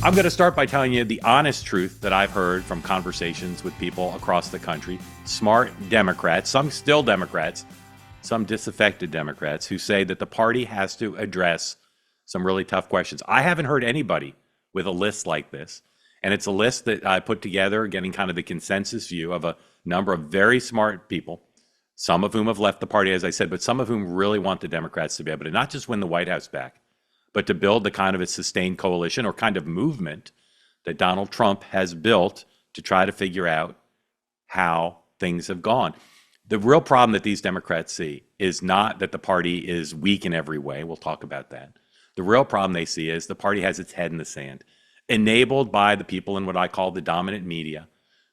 I'm going to start by telling you the honest truth that I've heard from conversations with people across the country, smart Democrats, some still Democrats, some disaffected Democrats, who say that the party has to address some really tough questions. I haven't heard anybody with a list like this, and it's a list that I put together, getting kind of the consensus view of a number of very smart people, some of whom have left the party, as I said, but some of whom really want the Democrats to be able to not just win the White House back, but to build the kind of a sustained coalition or kind of movement that Donald Trump has built to try to figure out how things have gone. The real problem that these Democrats see is not that the party is weak in every way. We'll talk about that. The real problem they see is the party has its head in the sand, enabled by the people in what I call the dominant media,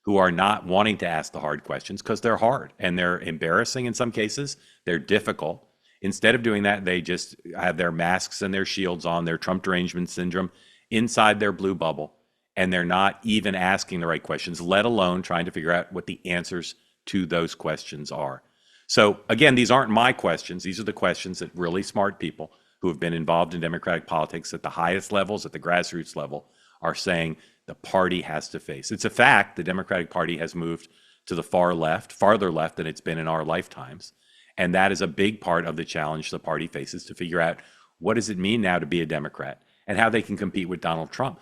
who are not wanting to ask the hard questions because they're hard and they're embarrassing in some cases. They're difficult. Instead of doing that, they just have their masks and their shields on, their Trump derangement syndrome inside their blue bubble, and they're not even asking the right questions, let alone trying to figure out what the answers to those questions are. So again, these aren't my questions. These are the questions that really smart people who have been involved in Democratic politics at the highest levels, at the grassroots level, are saying the party has to face. It's a fact the Democratic Party has moved to the far left, farther left than it's been in our lifetimes. And that is a big part of the challenge the party faces, to figure out what does it mean now to be a Democrat and how they can compete with Donald Trump.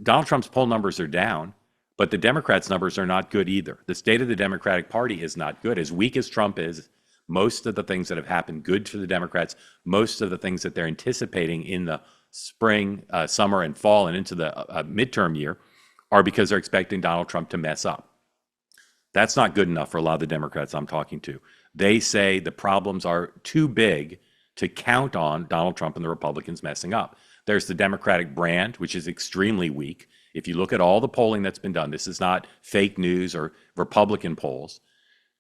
Donald Trump's poll numbers are down, but the Democrats' numbers are not good either. The state of the Democratic Party is not good. As weak as Trump is, most of the things that have happened good for the Democrats, most of the things that they're anticipating in the spring, summer, and fall and into the midterm year are because they're expecting Donald Trump to mess up. That's not good enough for a lot of the Democrats I'm talking to. They say the problems are too big to count on Donald Trump and the Republicans messing up. There's the Democratic brand, which is extremely weak. If you look at all the polling that's been done, this is not fake news or Republican polls.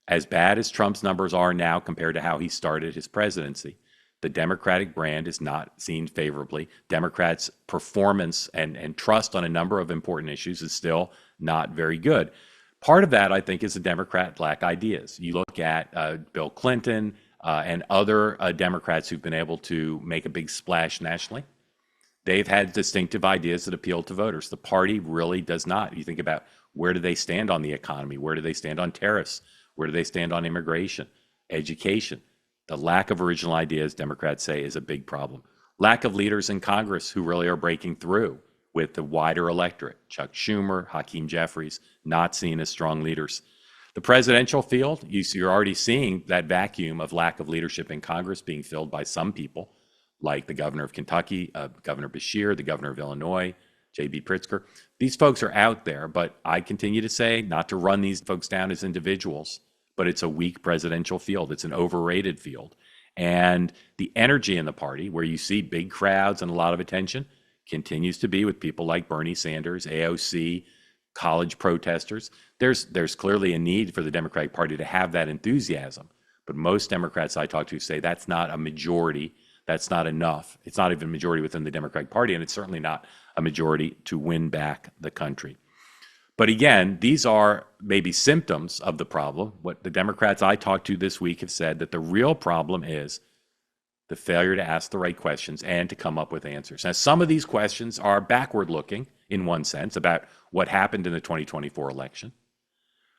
As bad as Trump's numbers are now compared to how he started his presidency, the Democratic brand is not seen favorably. Democrats' performance and trust on a number of important issues is still not very good. Part of that, I think, is the Democrats lack ideas. You look at Bill Clinton and other Democrats who've been able to make a big splash nationally. They've had distinctive ideas that appeal to voters. The party really does not. You think about, where do they stand on the economy? Where do they stand on tariffs? Where do they stand on immigration, education? The lack of original ideas, Democrats say, is a big problem. Lack of leaders in Congress who really are breaking through with the wider electorate. Chuck Schumer, Hakeem Jeffries, not seen as strong leaders. The presidential field, you're already seeing that vacuum of lack of leadership in Congress being filled by some people, like the governor of Kentucky, Governor Beshear, the governor of Illinois, J.B. Pritzker. These folks are out there, but I continue to say, not to run these folks down as individuals, but it's a weak presidential field. It's an overrated field. And the energy in the party, where you see big crowds and a lot of attention, continues to be with people like Bernie Sanders, AOC, college protesters. There's clearly a need for the Democratic Party to have that enthusiasm. But most Democrats I talk to say that's not a majority. That's not enough. It's not even a majority within the Democratic Party, and it's certainly not a majority to win back the country. But again, these are maybe symptoms of the problem. What the Democrats I talked to this week have said, that the real problem is the failure to ask the right questions and to come up with answers. Now, some of these questions are backward looking in one sense about what happened in the 2024 election,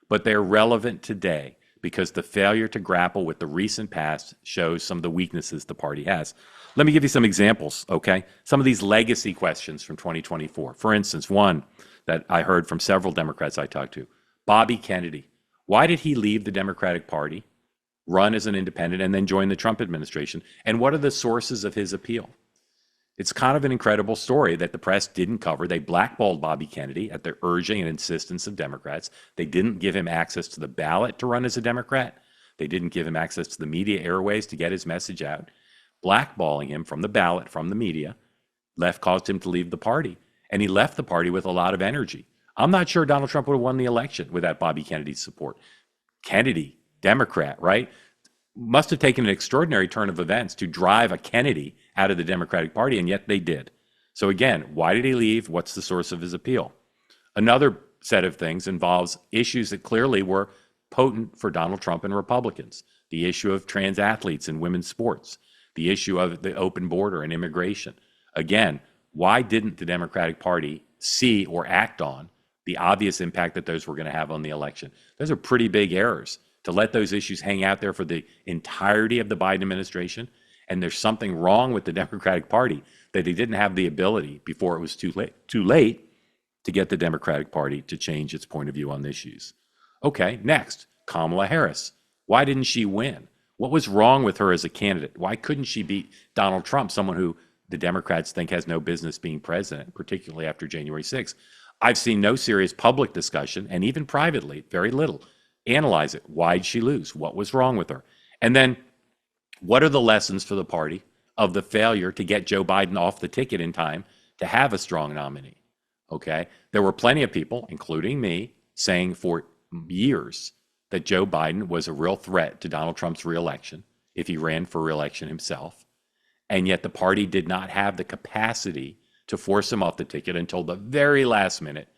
but they're relevant today because the failure to grapple with the recent past shows some of the weaknesses the party has. Let me give you some examples, okay? Some of these legacy questions from 2024. For instance, one that I heard from several Democrats I talked to, Bobby Kennedy. Why did he leave the Democratic Party, run as an independent, and then join the Trump administration? And what are the sources of his appeal? It's kind of an incredible story that the press didn't cover. They blackballed Bobby Kennedy at the urging and insistence of Democrats. They didn't give him access to the ballot to run as a Democrat. They didn't give him access to the media airways to get his message out. Blackballing him from the ballot, from the media, caused him to leave the party. And he left the party with a lot of energy. I'm not sure Donald Trump would have won the election without Bobby Kennedy's support. Kennedy, Democrat, right? Must have taken an extraordinary turn of events to drive a Kennedy out of the Democratic Party, and yet they did. So again, why did he leave? What's the source of his appeal? Another set of things involves issues that clearly were potent for Donald Trump and Republicans. The issue of trans athletes in women's sports, the issue of the open border and immigration. Again, why didn't the Democratic Party see or act on the obvious impact that those were going to have on the election. Those are pretty big errors to let those issues hang out there for the entirety of the Biden administration. And there's something wrong with the Democratic Party that they didn't have the ability before it was too late to get the Democratic Party to change its point of view on issues. Okay, next, Kamala Harris. Why didn't she win? What was wrong with her as a candidate? Why couldn't she beat Donald Trump, someone who the Democrats think has no business being president, particularly after January 6th? I've seen no serious public discussion, and even privately, very little. Analyze it. Why'd she lose? What was wrong with her? And then, what are the lessons for the party of the failure to get Joe Biden off the ticket in time to have a strong nominee? Okay, there were plenty of people, including me, saying for years that Joe Biden was a real threat to Donald Trump's reelection if he ran for reelection himself. And yet the party did not have the capacity to force him off the ticket until the very last minute,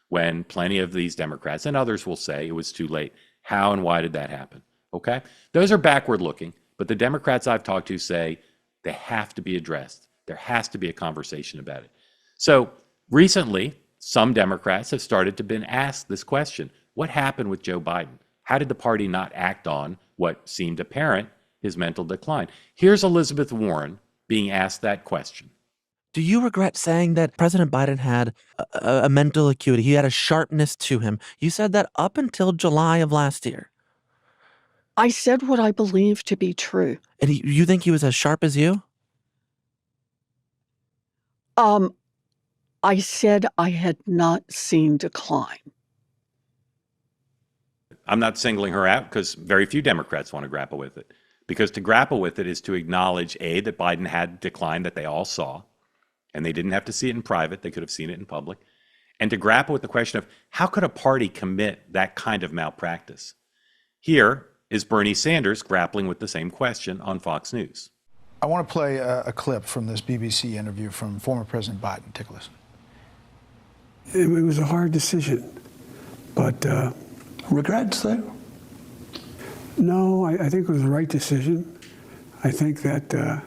when plenty of these Democrats and others will say it was too late. How and why did that happen? Okay, those are backward looking, but the Democrats I've talked to say they have to be addressed. There has to be a conversation about it. So recently, some Democrats have started to been asked this question. What happened with Joe Biden? How did the party not act on what seemed apparent, his mental decline? Here's Elizabeth Warren being asked that question. Do you regret saying that President Biden had a mental acuity? He had a sharpness to him. You said that up until July of last year. I said what I believe to be true. And you think he was as sharp as you? I said I had not seen decline. I'm not singling her out because very few Democrats want to grapple with it. Because to grapple with it is to acknowledge, A, that Biden had decline that they all saw, and they didn't have to see it in private. They could have seen it in public. And to grapple with the question of how could a party commit that kind of malpractice? Here is Bernie Sanders grappling with the same question on Fox News. I want to play a clip from this BBC interview from former President Biden. Take a listen. It was a hard decision, but... Regrets there? No, I think it was the right decision. I think that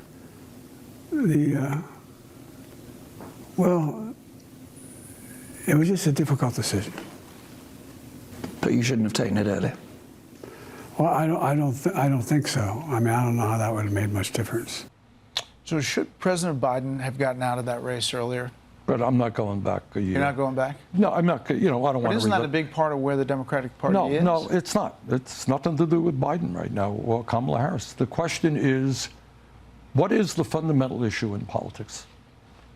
well, it was just a difficult decision. But you shouldn't have taken it earlier. Well, I don't think so. I mean, I don't know how that would have made much difference. So should President Biden have gotten out of that race earlier? But I'm not going back a year. You're not going back? No, I'm not. I don't want to. Isn't that a big part of where the Democratic Party is? No, it's not. It's nothing to do with Biden right now or Kamala Harris. The question is, what is the fundamental issue in politics?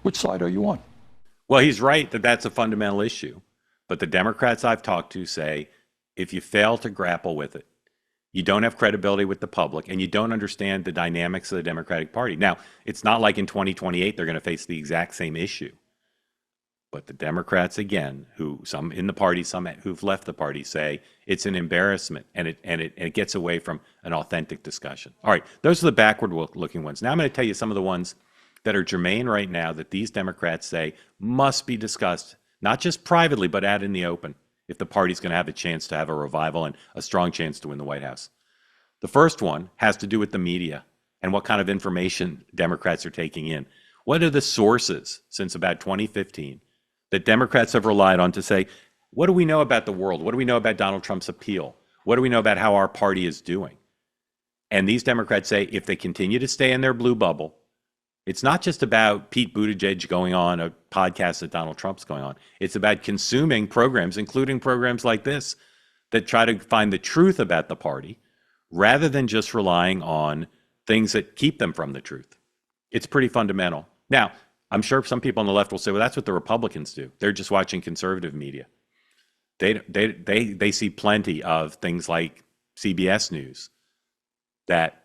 Which side are you on? Well, he's right that that's a fundamental issue. But the Democrats I've talked to say, if you fail to grapple with it, you don't have credibility with the public, and you don't understand the dynamics of the Democratic Party. Now, it's not like in 2028 they're going to face the exact same issue. But the Democrats, again, who some in the party, some who've left the party, say it's an embarrassment, and it gets away from an authentic discussion. All right, those are the backward-looking ones. Now I'm going to tell you some of the ones that are germane right now that these Democrats say must be discussed, not just privately, but out in the open, if the party's going to have a chance to have a revival and a strong chance to win the White House. The first one has to do with the media and what kind of information Democrats are taking in. What are the sources since about 2015 that Democrats have relied on to say, what do we know about the world? What do we know about Donald Trump's appeal? What do we know about how our party is doing? And these Democrats say if they continue to stay in their blue bubble, it's not just about Pete Buttigieg going on a podcast that Donald Trump's going on. It's about consuming programs, including programs like this, that try to find the truth about the party rather than just relying on things that keep them from the truth. It's pretty fundamental. Now, I'm sure some people on the left will say, well, that's what the Republicans do. They're just watching conservative media. They see plenty of things like CBS News that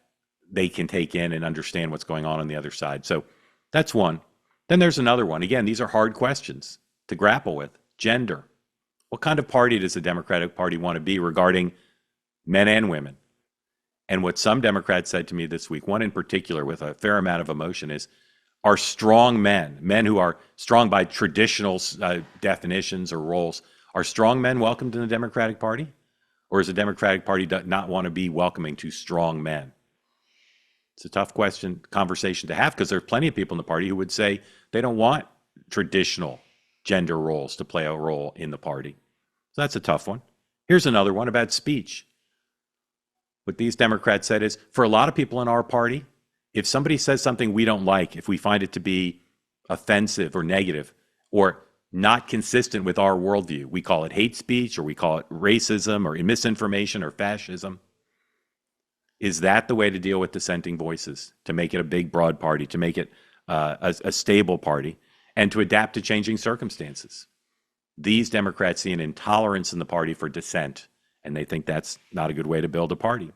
they can take in and understand what's going on the other side. So that's one. Then there's another one. Again, these are hard questions to grapple with. Gender. What kind of party does the Democratic Party want to be regarding men and women? And what some Democrats said to me this week, one in particular with a fair amount of emotion, is, are strong men who are strong by traditional definitions or roles, are strong men welcomed in the Democratic Party? Or is the Democratic Party not want to be welcoming to strong men? It's a tough conversation to have, because there's plenty of people in the party who would say they don't want traditional gender roles to play a role in the party. So that's a tough one. Here's another one about speech. What these Democrats said is, for a lot of people in our party, if somebody says something we don't like, if we find it to be offensive or negative or not consistent with our worldview, we call it hate speech, or we call it racism or misinformation or fascism. Is that the way to deal with dissenting voices, to make it a big, broad party, to make it a stable party, and to adapt to changing circumstances? These Democrats see an intolerance in the party for dissent, and they think that's not a good way to build a party.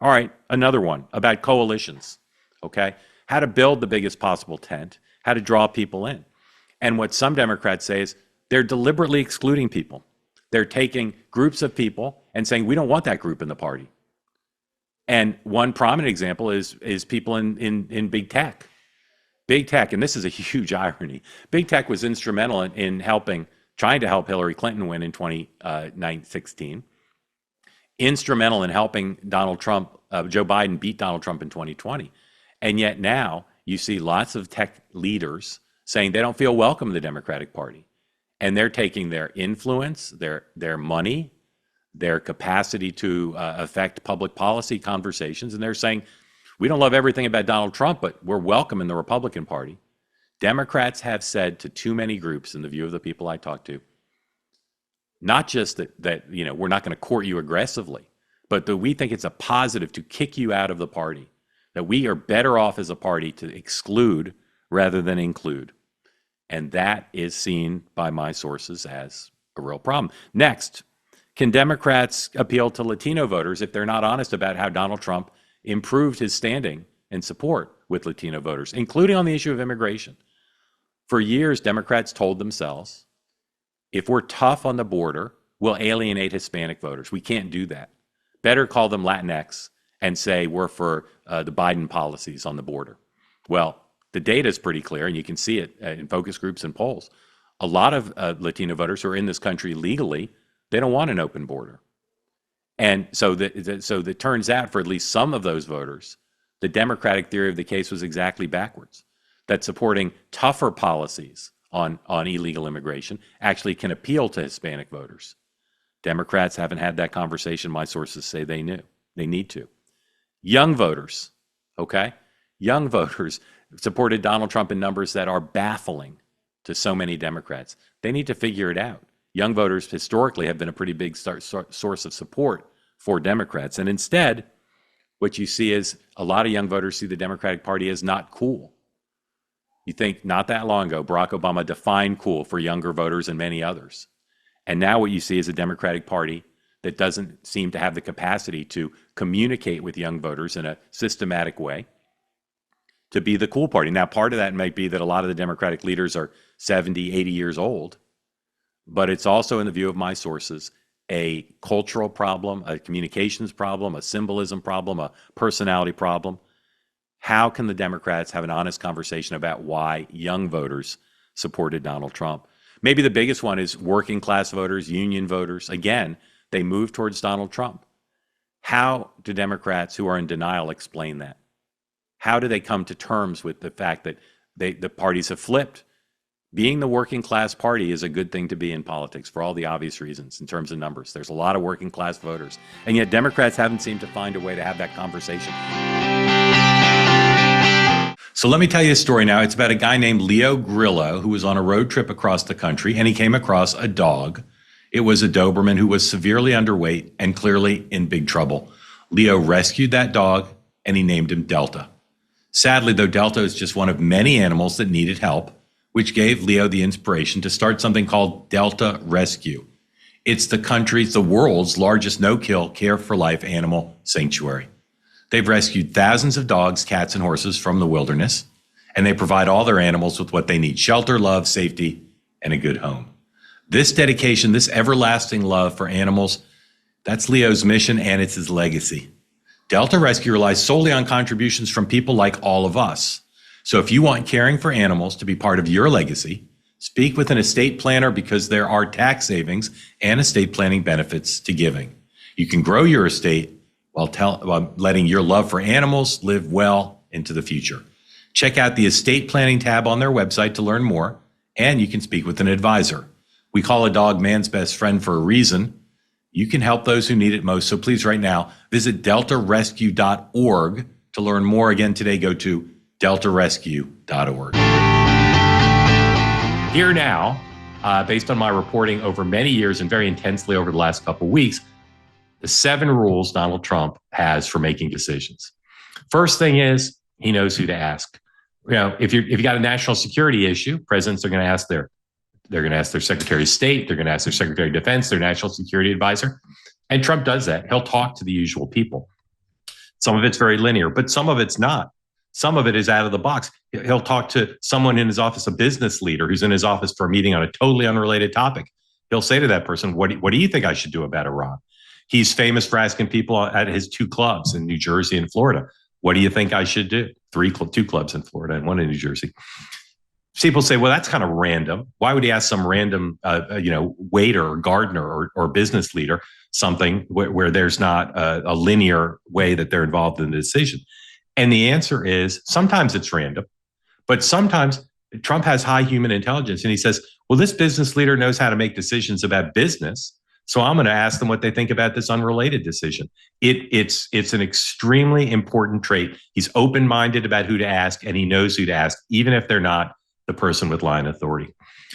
All right, another one about coalitions, okay? How to build the biggest possible tent, how to draw people in. And what some Democrats say is they're deliberately excluding people. They're taking groups of people and saying, we don't want that group in the party. And one prominent example is people in big tech. Big tech, and this is a huge irony, big tech was instrumental in trying to help Hillary Clinton win in 2016, instrumental in helping Joe Biden beat Donald Trump in 2020. And yet now you see lots of tech leaders saying they don't feel welcome in the Democratic Party. And they're taking their influence, their money, their capacity to affect public policy conversations, and they're saying, we don't love everything about Donald Trump, but we're welcome in the Republican Party. Democrats have said to too many groups, in the view of the people I talk to, not just that we're not going to court you aggressively, but that we think it's a positive to kick you out of the party, that we are better off as a party to exclude rather than include. And that is seen by my sources as a real problem. Next, can Democrats appeal to Latino voters if they're not honest about how Donald Trump improved his standing and support with Latino voters, including on the issue of immigration? For years, Democrats told themselves, if we're tough on the border, we'll alienate Hispanic voters. We can't do that. Better call them Latinx and say we're for the Biden policies on the border. Well, the data is pretty clear, and you can see it in focus groups and polls. A lot of Latino voters who are in this country legally, they don't want an open border. And so it turns out for at least some of those voters, the Democratic theory of the case was exactly backwards, that supporting tougher policies on illegal immigration actually can appeal to Hispanic voters. Democrats haven't had that conversation. My sources say they need to. Young voters, okay? Young voters supported Donald Trump in numbers that are baffling to so many Democrats. They need to figure it out. Young voters historically have been a pretty big source of support for Democrats. And instead, what you see is a lot of young voters see the Democratic Party as not cool. You think not that long ago, Barack Obama defined cool for younger voters and many others. And now what you see is a Democratic Party that doesn't seem to have the capacity to communicate with young voters in a systematic way to be the cool party. Now, part of that might be that a lot of the Democratic leaders are 70, 80 years old, but it's also, in the view of my sources, a cultural problem, a communications problem, a symbolism problem, a personality problem. How can the Democrats have an honest conversation about why young voters supported Donald Trump? Maybe the biggest one is working class voters, union voters. Again, they move towards Donald Trump. How do Democrats who are in denial explain that? How do they come to terms with the fact that the parties have flipped? Being the working class party is a good thing to be in politics for all the obvious reasons in terms of numbers. There's a lot of working class voters. And yet Democrats haven't seemed to find a way to have that conversation. So let me tell you a story now. It's about a guy named Leo Grillo who was on a road trip across the country, and he came across a dog. It was a Doberman who was severely underweight and clearly in big trouble. Leo rescued that dog, and he named him Delta. Sadly, though, Delta is just one of many animals that needed help, which gave Leo the inspiration to start something called Delta Rescue. It's the world's largest no-kill, care-for-life animal sanctuary. They've rescued thousands of dogs, cats, and horses from the wilderness, and they provide all their animals with what they need: shelter, love, safety, and a good home. This dedication, this everlasting love for animals, that's Leo's mission, and it's his legacy. Delta Rescue relies solely on contributions from people like all of us. So if you want caring for animals to be part of your legacy, speak with an estate planner, because there are tax savings and estate planning benefits to giving. You can grow your estate while letting your love for animals live well into the future. Check out the estate planning tab on their website to learn more, and you can speak with an advisor. We call a dog man's best friend for a reason. You can help those who need it most. So please, right now, visit deltarescue.org to learn more. Again, today, go to deltarescue.org. Here now, based on my reporting over many years and very intensely over the last couple of weeks, the 7 rules Donald Trump has for making decisions. First thing is, he knows who to ask. You know, if you got a national security issue, presidents are going to ask their Secretary of State, they're going to ask their Secretary of Defense, their national security advisor. And Trump does that. He'll talk to the usual people. Some of it's very linear, but some of it's not. Some of it is out of the box. He'll talk to someone in his office, a business leader who's in his office for a meeting on a totally unrelated topic. He'll say to that person, what do you think I should do about Iran? He's famous for asking people at his 2 clubs in New Jersey and Florida, what do you think I should do? 2 clubs in Florida and 1 in New Jersey. People say, well, that's kind of random. Why would he ask some random, waiter or gardener or business leader something where there's not a linear way that they're involved in the decision? And the answer is sometimes it's random, but sometimes Trump has high human intelligence. And he says, well, this business leader knows how to make decisions about business. So I'm going to ask them what they think about this unrelated decision. It's an extremely important trait. He's open-minded about who to ask, and he knows who to ask, even if they're not the person with line authority.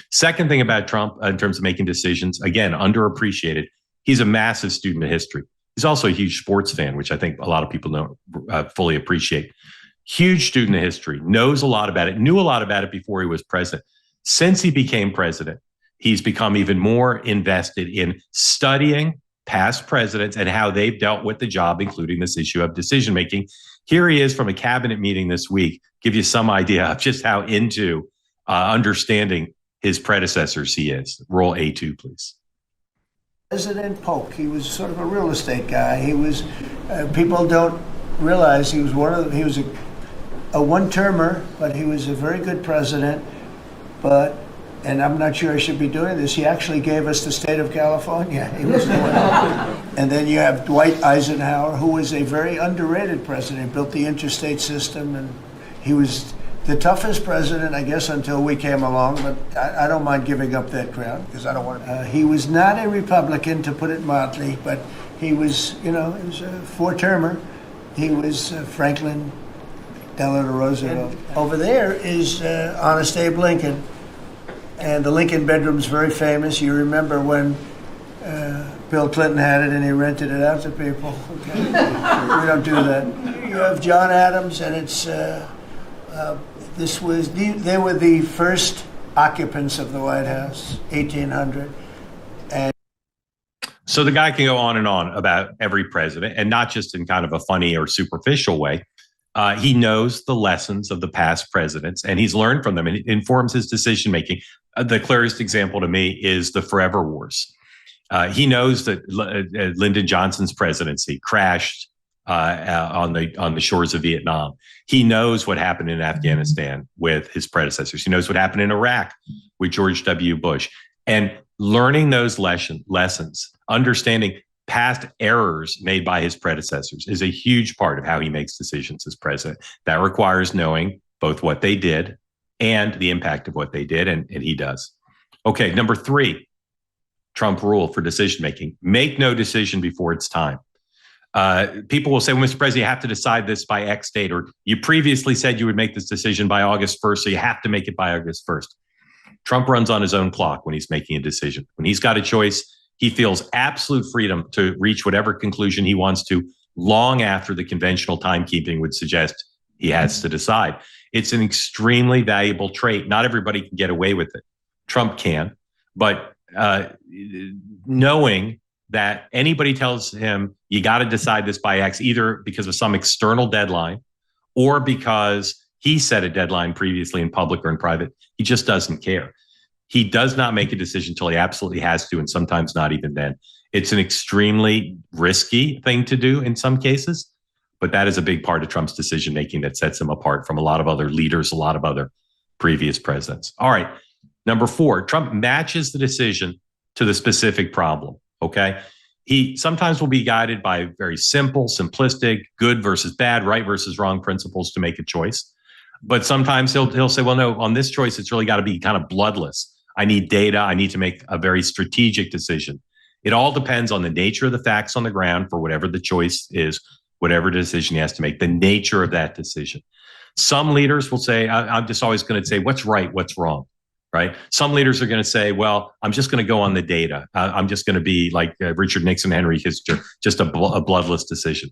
Second thing about Trump in terms of making decisions, again, underappreciated, he's a massive student of history. He's also a huge sports fan, which I think a lot of people don't fully appreciate. Huge student of history, knows a lot about it, knew a lot about it before he was president. Since he became president, he's become even more invested in studying past presidents and how they've dealt with the job, including this issue of decision-making. Here he is from a cabinet meeting this week, give you some idea of just how into understanding his predecessors he is. Roll A2, please. President Polk, he was sort of a real estate guy. He was, people don't realize he was he was a one-termer, but he was a very good president. But, and I'm not sure I should be doing this, he actually gave us the state of California. He was the one. And then you have Dwight Eisenhower, who was a very underrated president, built the interstate system, and he was the toughest president, I guess, until we came along, but I don't mind giving up that crown because I don't want to. He was not a Republican, to put it mildly, but he was, he was a 4-termer. He was Franklin Delano Roosevelt. Over there is Honest Abe Lincoln, and the Lincoln bedroom's very famous. You remember when Bill Clinton had it and he rented it out to people. Okay. We don't do that. You have John Adams, and it's they were the first occupants of the White House, 1800. And so the guy can go on and on about every president, and not just in kind of a funny or superficial way. He knows the lessons of the past presidents, and he's learned from them, and it informs his decision making. The clearest example to me is the Forever Wars. He knows that Lyndon Johnson's presidency crashed on the shores of Vietnam. He knows what happened in Afghanistan with his predecessors. He knows what happened in Iraq with George W. Bush. And learning those lessons, understanding past errors made by his predecessors is a huge part of how he makes decisions as president. That requires knowing both what they did and the impact of what they did, and he does. Okay, number 3, Trump rule for decision-making. Make no decision before it's time. People will say, well, Mr. President, you have to decide this by X date, or you previously said you would make this decision by August 1st, so you have to make it by August 1st. Trump runs on his own clock when he's making a decision. When he's got a choice, he feels absolute freedom to reach whatever conclusion he wants to long after the conventional timekeeping would suggest he has to decide. It's an extremely valuable trait. Not everybody can get away with it. Trump can, but knowing that anybody tells him, you got to decide this by X, either because of some external deadline or because he set a deadline previously in public or in private, he just doesn't care. He does not make a decision until he absolutely has to, and sometimes not even then. It's an extremely risky thing to do in some cases, but that is a big part of Trump's decision-making that sets him apart from a lot of other leaders, a lot of other previous presidents. All right, number 4, Trump matches the decision to the specific problem, okay? He sometimes will be guided by very simple, simplistic, good versus bad, right versus wrong principles to make a choice. But sometimes he'll say, well, no, on this choice, it's really got to be kind of bloodless. I need data. I need to make a very strategic decision. It all depends on the nature of the facts on the ground for whatever the choice is, whatever decision he has to make, the nature of that decision. Some leaders will say, I'm just always going to say what's right, what's wrong, right? Some leaders are going to say, well, I'm just going to go on the data. I'm just going to be like Richard Nixon, Henry Kissinger, just a bloodless decision.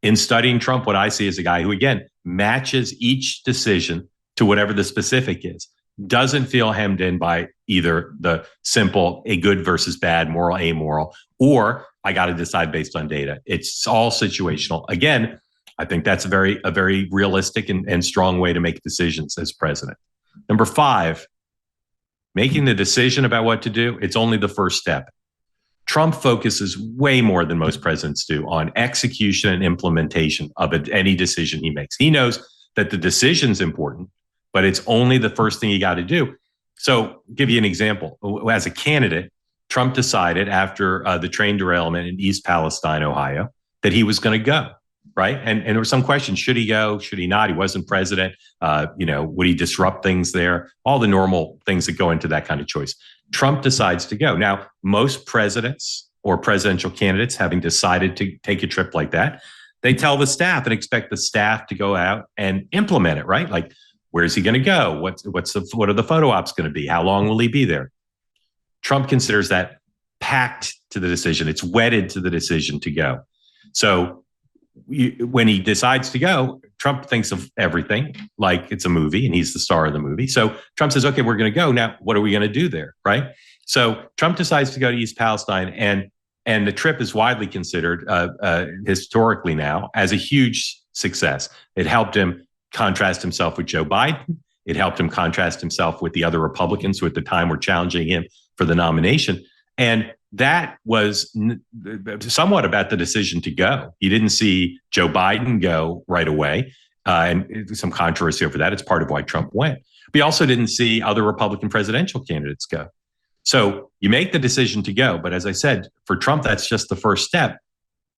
In studying Trump, what I see is a guy who, again, matches each decision to whatever the specific is. Doesn't feel hemmed in by either the simple, a good versus bad, moral, amoral, or I got to decide based on data. It's all situational. Again, I think that's a very realistic and strong way to make decisions as president. Number 5, making the decision about what to do, it's only the first step. Trump focuses way more than most presidents do on execution and implementation of any decision he makes. He knows that the decision's important, but it's only the first thing you got to do. So I'll give you an example. As a candidate, Trump decided after the train derailment in East Palestine, Ohio, that he was going to go, right? And there was some question, should he go? Should he not? He wasn't president. Would he disrupt things there? All the normal things that go into that kind of choice. Trump decides to go. Now, most presidents or presidential candidates, having decided to take a trip like that, they tell the staff and expect the staff to go out and implement it, right? Like, where's he going to go? What are the photo ops going to be? How long will he be there? Trump considers that packed to the decision. It's wedded to the decision to go. So when he decides to go, Trump thinks of everything like it's a movie and he's the star of the movie. So Trump says, okay, we're going to go. Now, what are we going to do there, right? So Trump decides to go to East Palestine, and the trip is widely considered historically now as a huge success. It helped him contrast himself with Joe Biden. It helped him contrast himself with the other Republicans who at the time were challenging him for the nomination. And that was somewhat about the decision to go. You didn't see Joe Biden go right away, and some controversy over that. It's part of why Trump went. We also didn't see other Republican presidential candidates go. So you make the decision to go. But as I said, for Trump, that's just the first step.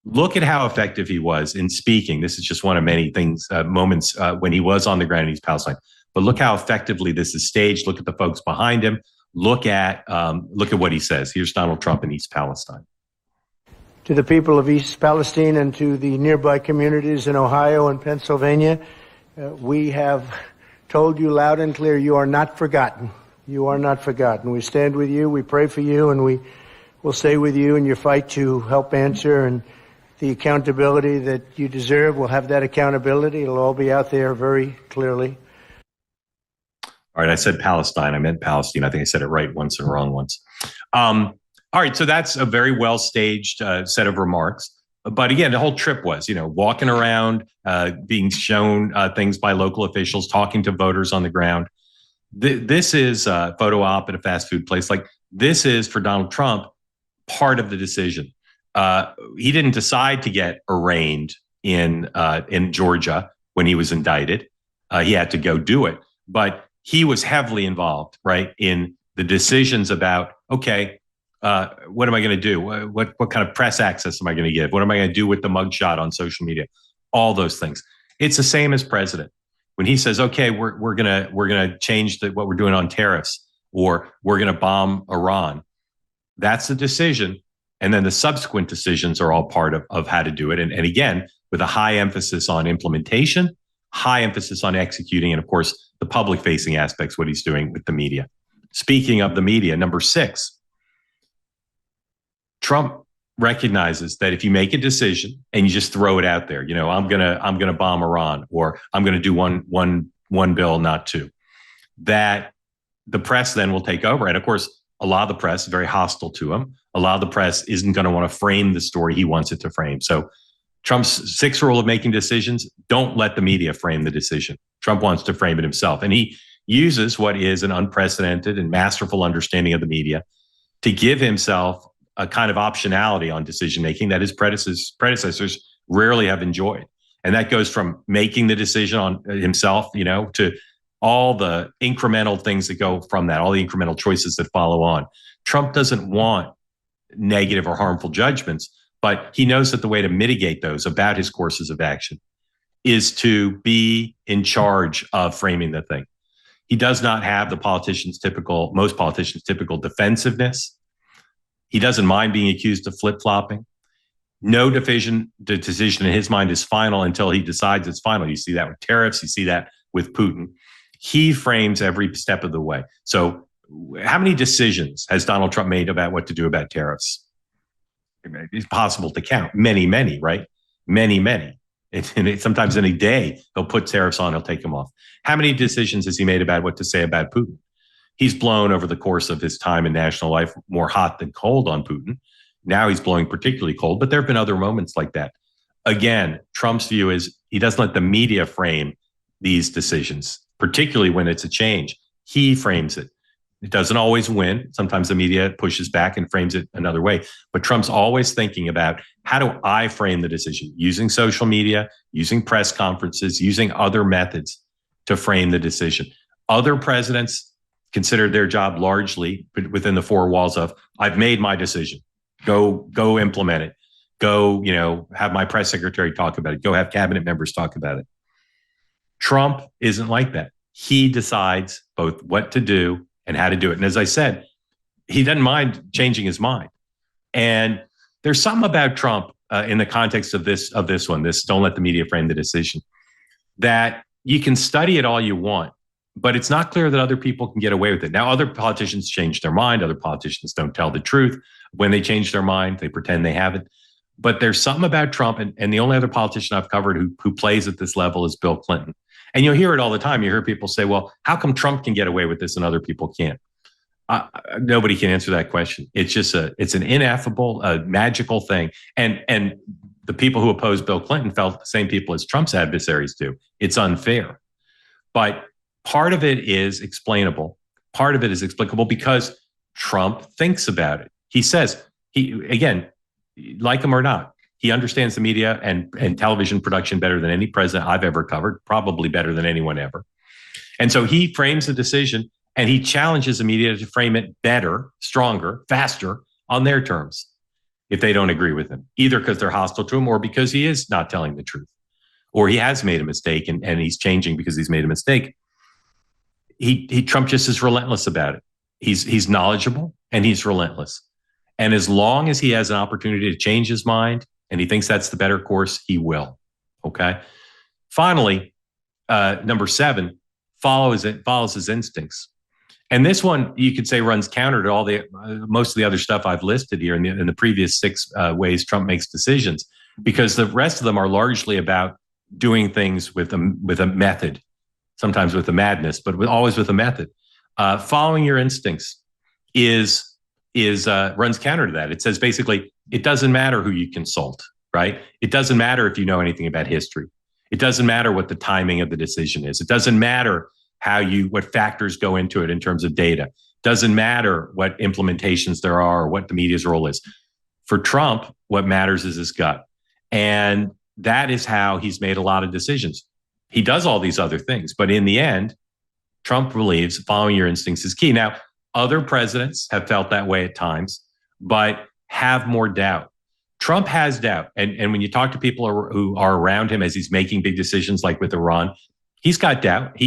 Look at how effective he was in speaking. This is just one of many things, moments when he was on the ground in East Palestine. But look how effectively this is staged. Look at the folks behind him. Look at what he says. Here's Donald Trump in East Palestine. To the people of East Palestine and to the nearby communities in Ohio and Pennsylvania, we have told you loud and clear, you are not forgotten. You are not forgotten. We stand with you, we pray for you, and we will stay with you in your fight to help answer and the accountability that you deserve. We'll have that accountability. It'll all be out there very clearly. All right, I said Palestine. I meant Palestine. I think I said it right once and wrong once. All right, so that's a very well-staged set of remarks. But again, the whole trip was, walking around, being shown things by local officials, talking to voters on the ground. This is a photo op at a fast food place. Like, this is, for Donald Trump, part of the decision. He didn't decide to get arraigned in Georgia when he was indicted. He had to go do it. But he was heavily involved, right, in the decisions about, okay, what am I going to do? What kind of press access am I going to give? What am I going to do with the mugshot on social media? All those things. It's the same as president. When he says, okay, we're gonna change what we're doing on tariffs, or we're going to bomb Iran, that's the decision. And then the subsequent decisions are all part of how to do it. And again, with a high emphasis on implementation, high emphasis on executing, and of course, the public-facing aspects, what he's doing with the media. Speaking of the media, number 6, Trump recognizes that if you make a decision and you just throw it out there, I'm gonna bomb Iran, or I'm gonna do one bill, not two, that the press then will take over. And of course, a lot of the press is very hostile to him. A lot of the press isn't going to want to frame the story he wants it to frame. So Trump's 6th rule of making decisions: don't let the media frame the decision. Trump wants to frame it himself. And he uses what is an unprecedented and masterful understanding of the media to give himself a kind of optionality on decision-making that his predecessors rarely have enjoyed. And that goes from making the decision on himself, to all the incremental things that go from that, all the incremental choices that follow on. Trump doesn't want negative or harmful judgments, but he knows that the way to mitigate those about his courses of action is to be in charge of framing the thing. He does not have most politicians' typical defensiveness. He doesn't mind being accused of flip-flopping. No decision in his mind is final until he decides it's final. You see that with tariffs. You see that with Putin. He frames every step of the way. So how many decisions has Donald Trump made about what to do about tariffs? It's possible to count. Many, many, right? Many, many. Sometimes in a day, he'll put tariffs on, he'll take them off. How many decisions has he made about what to say about Putin? He's blown over the course of his time in national life more hot than cold on Putin. Now he's blowing particularly cold, but there have been other moments like that. Again, Trump's view is he doesn't let the media frame these decisions, particularly when it's a change. He frames it. It doesn't always win. Sometimes the media pushes back and frames it another way. But Trump's always thinking about, how do I frame the decision? Using social media, using press conferences, using other methods to frame the decision. Other presidents considered their job largely within the four walls of, I've made my decision. Go implement it. Go, have my press secretary talk about it. Go have cabinet members talk about it. Trump isn't like that. He decides both what to do and how to do it. And as I said, he doesn't mind changing his mind. And there's something about Trump in the context of this one, don't let the media frame the decision, that you can study it all you want, but it's not clear that other people can get away with it. Now, other politicians change their mind. Other politicians don't tell the truth. When they change their mind, they pretend they haven't. But there's something about Trump, and the only other politician I've covered who plays at this level is Bill Clinton. And you'll hear it all the time. You hear people say, well, how come Trump can get away with this and other people can't? Nobody can answer that question. It's just it's an ineffable, magical thing. And the people who oppose Bill Clinton felt the same people as Trump's adversaries do. It's unfair. But part of it is explainable. Part of it is explicable because Trump thinks about it. He says, again, like him or not, he understands the media and television production better than any president I've ever covered, probably better than anyone ever. And so he frames the decision and he challenges the media to frame it better, stronger, faster on their terms if they don't agree with him, either because they're hostile to him or because he is not telling the truth, or he has made a mistake and he's changing because he's made a mistake. Trump just is relentless about it. He's knowledgeable and he's relentless. And as long as he has an opportunity to change his mind and he thinks that's the better course, he will. Okay. Finally, number 7, follows his instincts. And this one, you could say, runs counter to all most of the other stuff I've listed here in the previous 6 ways Trump makes decisions, because the rest of them are largely about doing things with a method, sometimes with a madness, but always with a method. Following your instincts runs counter to that. It says basically, it doesn't matter who you consult, right? It doesn't matter if you know anything about history. It doesn't matter what the timing of the decision is. It doesn't matter what factors go into it in terms of data. It doesn't matter what implementations there are or what the media's role is. For Trump, what matters is his gut. And that is how he's made a lot of decisions. He does all these other things, but in the end, Trump believes following your instincts is key. Now, other presidents have felt that way at times, but have more doubt. Trump has doubt. And when you talk to people who are around him as he's making big decisions like with Iran, he's got doubt.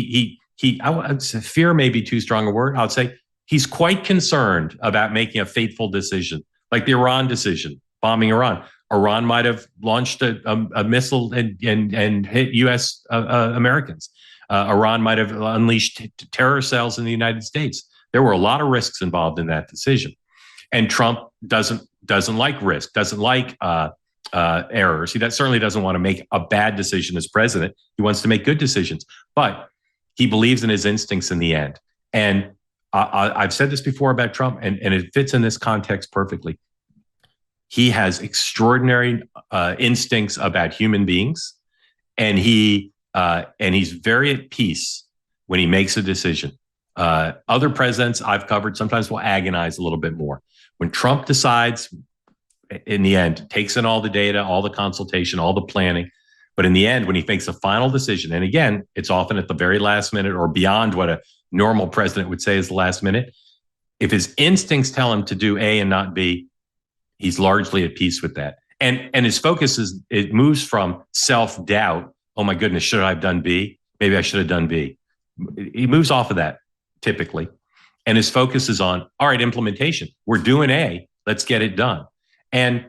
Fear may be too strong a word. I would say he's quite concerned about making a fateful decision, like the Iran decision, bombing Iran. Iran might have launched a missile and hit U.S. Americans. Iran might have unleashed terror cells in the United States. There were a lot of risks involved in that decision. And Trump doesn't like risk, doesn't like errors. He certainly doesn't want to make a bad decision as president. He wants to make good decisions. But he believes in his instincts in the end. And I've said this before about Trump, and it fits in this context perfectly. He has extraordinary instincts about human beings, and he's very at peace when he makes a decision. Other presidents I've covered sometimes will agonize a little bit more. When Trump decides, in the end, takes in all the data, all the consultation, all the planning, but in the end, when he makes a final decision, and again, it's often at the very last minute or beyond what a normal president would say is the last minute, if his instincts tell him to do A and not B, he's largely at peace with that. And his focus it moves from self-doubt, oh my goodness, should I have done B? Maybe I should have done B. He moves off of that typically. And his focus is on, all right, implementation. We're doing A, let's get it done. And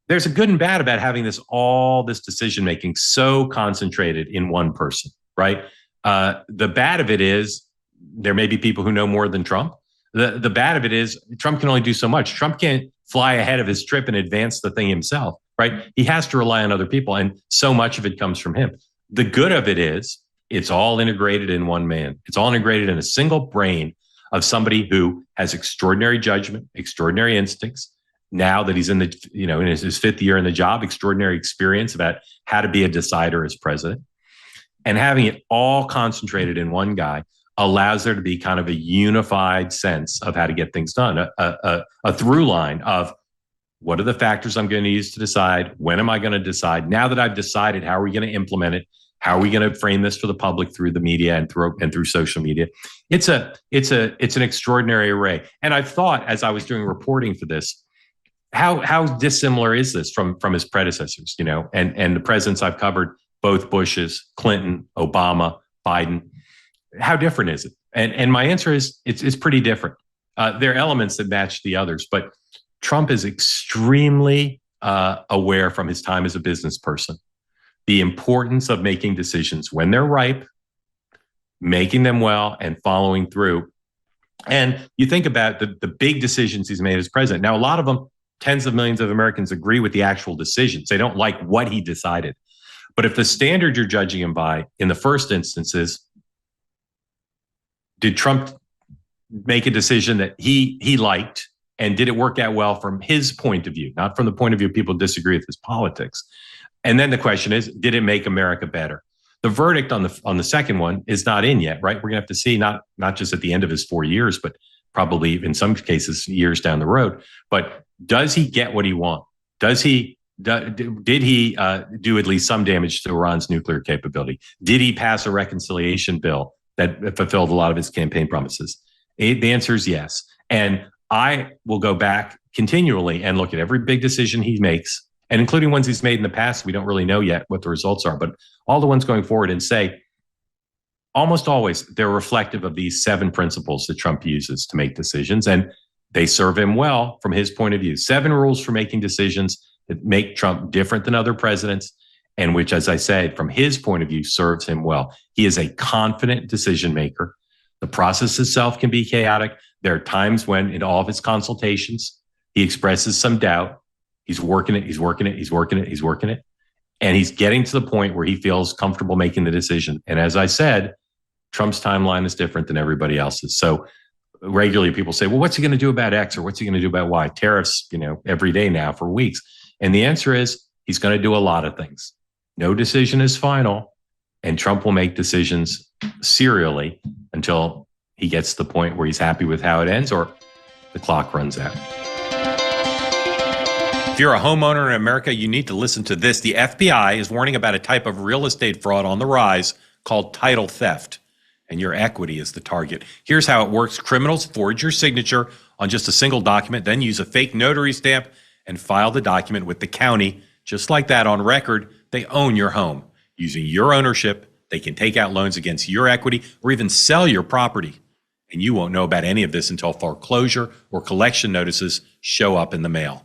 there's a good and bad about having all this decision making so concentrated in one person, right? The bad of it is there may be people who know more than Trump. The bad of it is Trump can only do so much. Trump can't fly ahead of his trip and advance the thing himself, right? He has to rely on other people, and so much of it comes from him. The good of it is it's all integrated in one man. It's all integrated in a single brain of somebody who has extraordinary judgment, extraordinary instincts. Now that he's in his fifth year in the job, extraordinary experience about how to be a decider as president. And having it all concentrated in one guy allows there to be kind of a unified sense of how to get things done, a through line of what are the factors I'm going to use to decide? When am I going to decide? Now that I've decided, how are we going to implement it? How are we going to frame this for the public through the media and through social media? It's an extraordinary array. And I've thought, as I was doing reporting for this, how dissimilar is this from his predecessors? And the presidents I've covered, both Bushes, Clinton, Obama, Biden. How different is it? And my answer is it's pretty different. There are elements that match the others, but Trump is extremely aware from his time as a business person the importance of making decisions when they're ripe, making them well, and following through. And you think about the big decisions he's made as president. Now, a lot of them, tens of millions of Americans agree with the actual decisions. They don't like what he decided. But if the standard you're judging him by in the first instance is, did Trump make a decision that he liked, and did it work out well from his point of view, not from the point of view of people who disagree with his politics? And then the question is, did it make America better? The verdict on the second one is not in yet, right? We're going to have to see, not just at the end of his 4 years, but probably in some cases years down the road. But does he get what he wants? Did he do at least some damage to Iran's nuclear capability? Did he pass a reconciliation bill that fulfilled a lot of his campaign promises? The answer is yes. And I will go back continually and look at every big decision he makes, and including ones he's made in the past. We don't really know yet what the results are, but all the ones going forward, and say, almost always, they're reflective of these 7 principles that Trump uses to make decisions, and they serve him well from his point of view. 7 rules for making decisions that make Trump different than other presidents, and which, as I said, from his point of view, serves him well. He is a confident decision maker. The process itself can be chaotic. There are times when, in all of his consultations, he expresses some doubt. He's working it. And he's getting to the point where he feels comfortable making the decision. And as I said, Trump's timeline is different than everybody else's. So regularly people say, well, what's he going to do about X, or what's he going to do about Y? Tariffs, every day now for weeks. And the answer is he's going to do a lot of things. No decision is final. And Trump will make decisions serially until he gets to the point where he's happy with how it ends or the clock runs out. If you're a homeowner in America, you need to listen to this. The FBI is warning about a type of real estate fraud on the rise called title theft, and your equity is the target. Here's how it works. Criminals forge your signature on just a single document, then use a fake notary stamp and file the document with the county. Just like that, on record, they own your home. Using your ownership, they can take out loans against your equity or even sell your property. And you won't know about any of this until foreclosure or collection notices show up in the mail.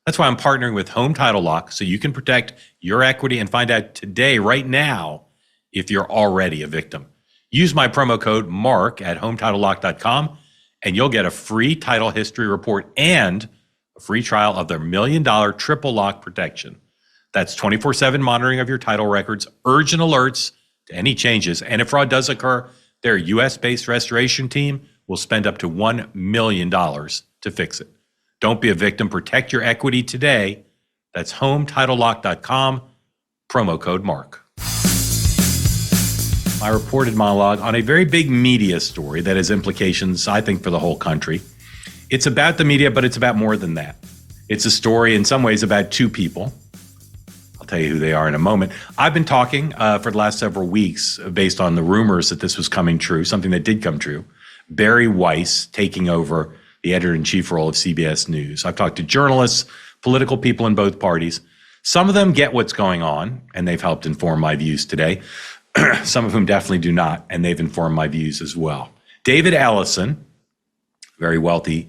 That's why I'm partnering with Home Title Lock, so you can protect your equity and find out today, right now, if you're already a victim. Use my promo code MARK at HometitleLock.com, and you'll get a free title history report and a free trial of their $1 million triple lock protection. That's 24/7 monitoring of your title records, urgent alerts to any changes, and if fraud does occur, their U.S.-based restoration team will spend up to $1 million to fix it. Don't be a victim. Protect your equity today. That's HometitleLock.com, promo code MARK. My reported monologue on a very big media story that has implications, I think, for the whole country. It's about the media, but it's about more than that. It's a story in some ways about 2 people. I'll tell you who they are in a moment. I've been talking for the last several weeks based on the rumors that this was coming true, something that did come true. Bari Weiss taking over the editor-in-chief role of CBS News. I've talked to journalists, political people in both parties. Some of them get what's going on, and they've helped inform my views today. Some of whom definitely do not, and they've informed my views as well. David Ellison, very wealthy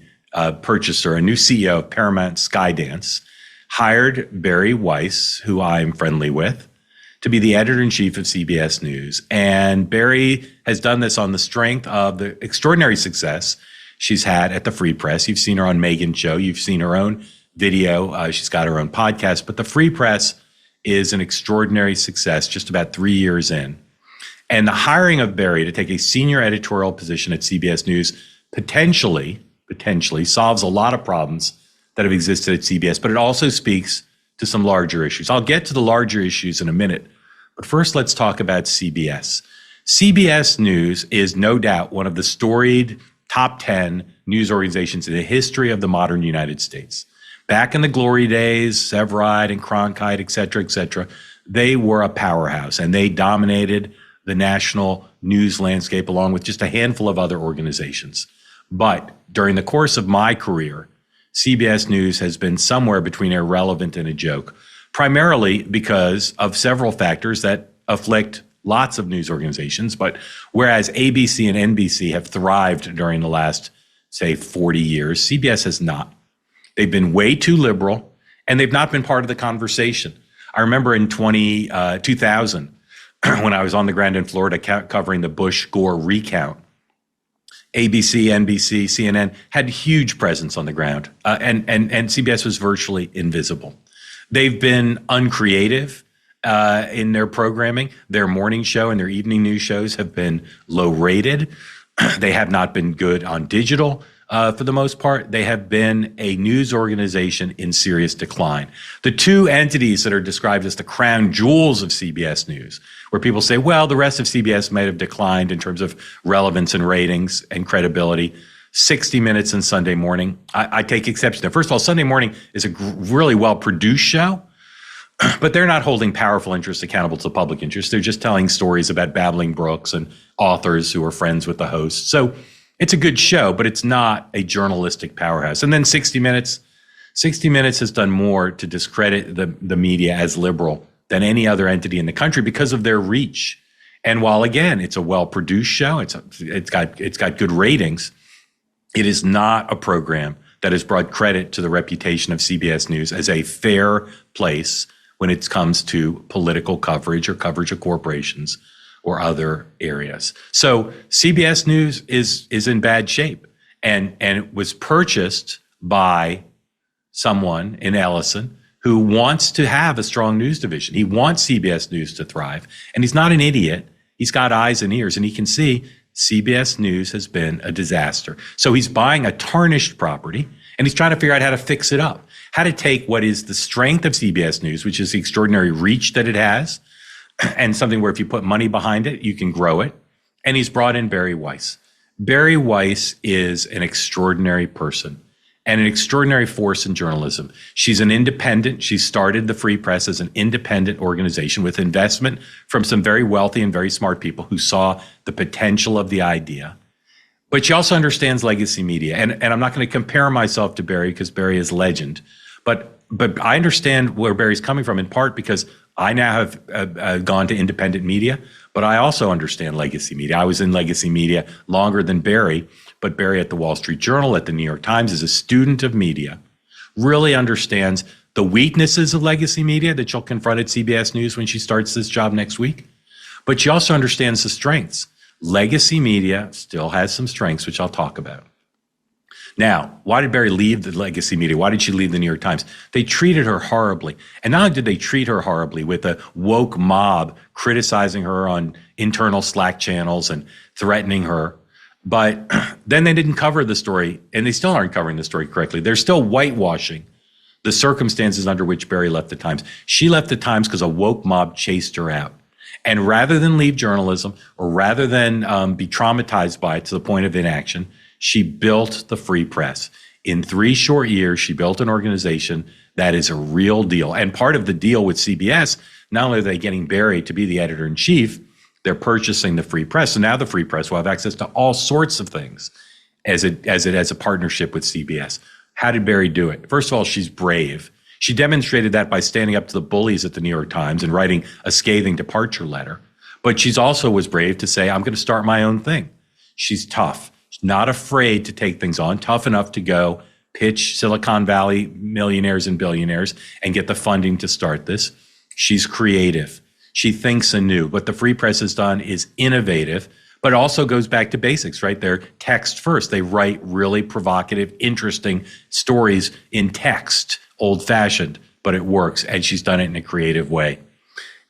purchaser, a new CEO of Paramount Skydance, hired Bari Weiss, who I'm friendly with, to be the editor-in-chief of CBS News. And Bari has done this on the strength of the extraordinary success she's had at the Free Press. You've seen her on Megyn's show. You've seen her own video. She's got her own podcast. But the Free Press is an extraordinary success just about 3 years in. And the hiring of Bari to take a senior editorial position at CBS News potentially solves a lot of problems that have existed at CBS, but it also speaks to some larger issues. I'll get to the larger issues in a minute, but first let's talk about CBS. CBS News is no doubt one of the storied top 10 news organizations in the history of the modern United States. Back in the glory days, Severide and Cronkite, et cetera, they were a powerhouse and they dominated the national news landscape along with just a handful of other organizations. But during the course of my career, CBS News has been somewhere between irrelevant and a joke, primarily because of several factors that afflict lots of news organizations. But whereas ABC and NBC have thrived during the last, say, 40 years, CBS has not. They've been way too liberal, and they've not been part of the conversation. I remember in 2000, when I was on the ground in Florida covering the Bush-Gore recount, ABC, NBC, CNN had huge presence on the ground, and CBS was virtually invisible. They've been uncreative in their programming. Their morning show and their evening news shows have been low rated. They have not been good on digital. For the most part, they have been a news organization in serious decline. The two entities that are described as the crown jewels of CBS News, where people say, well, the rest of CBS might have declined in terms of relevance and ratings and credibility. 60 Minutes and Sunday Morning, I take exception there. First of all, Sunday Morning is a really well-produced show, but they're not holding powerful interests accountable to the public interest. They're just telling stories about babbling brooks and authors who are friends with the host. So it's a good show, but it's not a journalistic powerhouse. And then 60 Minutes has done more to discredit the media as liberal than any other entity in the country because of their reach. And while, again, it's a well-produced show, it's got good ratings, it is not a program that has brought credit to the reputation of CBS News as a fair place when it comes to political coverage or coverage of corporations or other areas. So CBS News is in bad shape, and it was purchased by someone in Ellison who wants to have a strong news division. He wants CBS News to thrive, and he's not an idiot. He's got eyes and ears, and he can see CBS News has been a disaster. So he's buying a tarnished property, and he's trying to figure out how to fix it up, how to take what is the strength of CBS News, which is the extraordinary reach that it has, and something where if you put money behind it, you can grow it. And he's brought in Bari Weiss. Bari Weiss is an extraordinary person and an extraordinary force in journalism. She's an independent. She started the Free Press as an independent organization with investment from some very wealthy and very smart people who saw the potential of the idea. But she also understands legacy media. And I'm not going to compare myself to Bari because Bari is legend. But I understand where Barry's coming from, in part because I now have gone to independent media, but I also understand legacy media. I was in legacy media longer than Bari, but Bari at the Wall Street Journal, at the New York Times, is a student of media, really understands the weaknesses of legacy media that she'll confront at CBS News when she starts this job next week. But she also understands the strengths. Legacy media still has some strengths, which I'll talk about. Now, why did Bari leave the legacy media? Why did she leave the New York Times? They treated her horribly. And not only did they treat her horribly with a woke mob criticizing her on internal Slack channels and threatening her, but then they didn't cover the story, and they still aren't covering the story correctly. They're still whitewashing the circumstances under which Bari left the Times. She left the Times because a woke mob chased her out. And rather than leave journalism, or rather than be traumatized by it to the point of inaction, she built the Free Press. In 3 short years, she built an organization that is a real deal. And part of the deal with CBS, not only are they getting Bari to be the editor-in-chief, they're purchasing the Free Press. So now the Free Press will have access to all sorts of things as it has a partnership with CBS. How did Bari do it? First of all, she's brave. She demonstrated that by standing up to the bullies at the New York Times and writing a scathing departure letter. But she's also was brave to say, I'm going to start my own thing. She's tough. She's not afraid to take things on, tough enough to go pitch Silicon Valley millionaires and billionaires and get the funding to start this. She's creative. She thinks anew. What the Free Press has done is innovative, but also goes back to basics, right? They're text first. They write really provocative, interesting stories in text, old-fashioned, but it works, and she's done it in a creative way.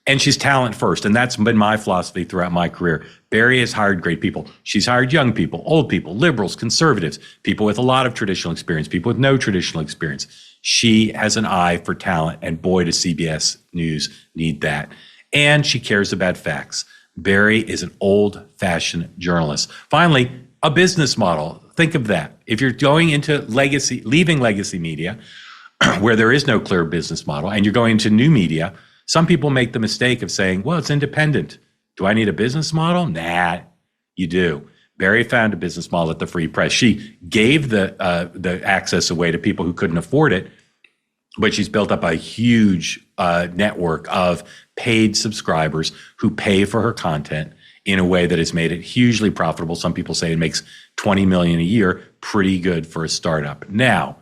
And she's talent first, and that's been my philosophy throughout my career. Bari has hired great people. She's hired young people, old people, liberals, conservatives, people with a lot of traditional experience, people with no traditional experience. She has an eye for talent, and boy, does CBS News need that. And she cares about facts. Bari is an old-fashioned journalist. Finally, a business model. Think of that. If you're going into legacy, leaving legacy media, where there is no clear business model, and you're going into new media, some people make the mistake of saying, well, it's independent. Do I need a business model? Nah, you do. Bari found a business model at the Free Press. She gave the access away to people who couldn't afford it, but she's built up a huge network of paid subscribers who pay for her content in a way that has made it hugely profitable. Some people say it makes $20 million a year, pretty good for a startup. Now,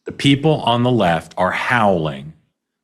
the people on the left are howling,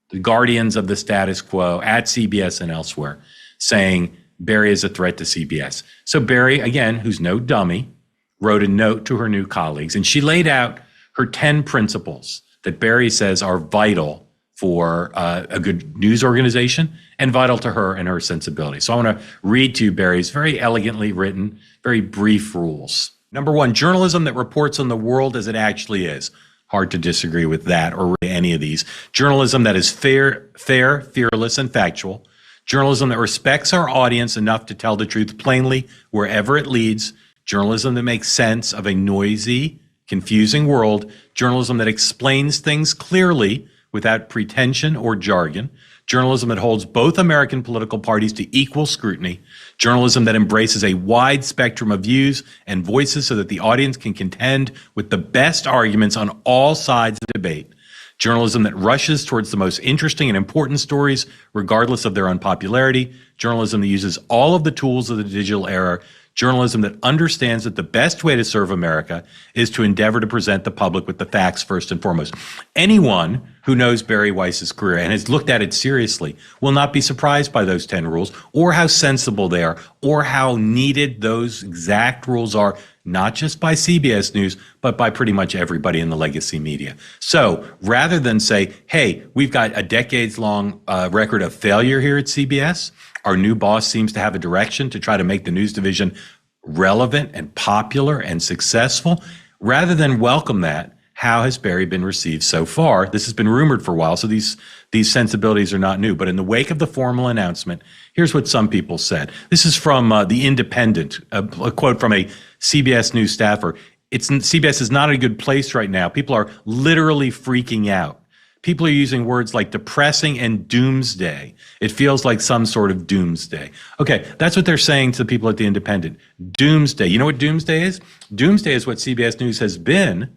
the guardians of the status quo at CBS and elsewhere, saying Bari is a threat to CBS. So Bari, again, who's no dummy, wrote a note to her new colleagues, and she laid out her 10 principles that Bari says are vital for a good news organization and vital to her and her sensibility. So I want to read to you Bari's very elegantly written, very brief rules. Number one, journalism that reports on the world as it actually is. Hard to disagree with that or any of these. Journalism that is fair, fearless, and factual. Journalism that respects our audience enough to tell the truth plainly wherever it leads. Journalism that makes sense of a noisy, confusing world. Journalism that explains things clearly without pretension or jargon. Journalism that holds both American political parties to equal scrutiny. Journalism that embraces a wide spectrum of views and voices so that the audience can contend with the best arguments on all sides of the debate. Journalism that rushes towards the most interesting and important stories, regardless of their unpopularity. Journalism that uses all of the tools of the digital era. Journalism that understands that the best way to serve America is to endeavor to present the public with the facts first and foremost. Anyone who knows Bari Weiss's career and has looked at it seriously will not be surprised by those 10 rules or how sensible they are or how needed those exact rules are, not just by CBS News, but by pretty much everybody in the legacy media. So rather than say, hey, we've got a decades-long record of failure here at CBS, our new boss seems to have a direction to try to make the news division relevant and popular and successful. Rather than welcome that, how has Bari been received so far? This has been rumored for a while, so these sensibilities are not new. But in the wake of the formal announcement, here's what some people said. This is from The Independent, a quote from a CBS News staffer. CBS is not a good place right now. People are literally freaking out. People are using words like depressing and doomsday. It feels like some sort of doomsday. Okay, that's what they're saying to the people at The Independent. Doomsday. You know what doomsday is? Doomsday is what CBS News has been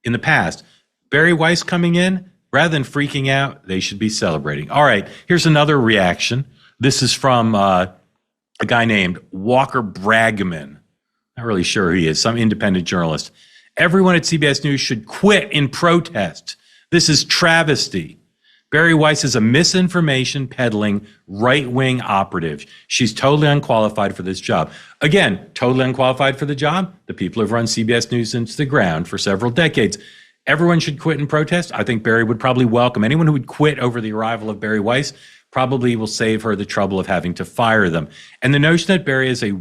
in the past. Bari Weiss coming in, rather than freaking out, they should be celebrating. All right, here's another reaction. This is from a guy named Walker Bragman. Not really sure who he is, some independent journalist. Everyone at CBS News should quit in protest. This is travesty. Bari Weiss is a misinformation peddling right-wing operative. She's totally unqualified for this job. Again, totally unqualified for the job. The people who've run CBS News into the ground for several decades. Everyone should quit in protest. I think Bari would probably welcome anyone who would quit over the arrival of Bari Weiss. Probably will save her the trouble of having to fire them. And the notion that Bari is a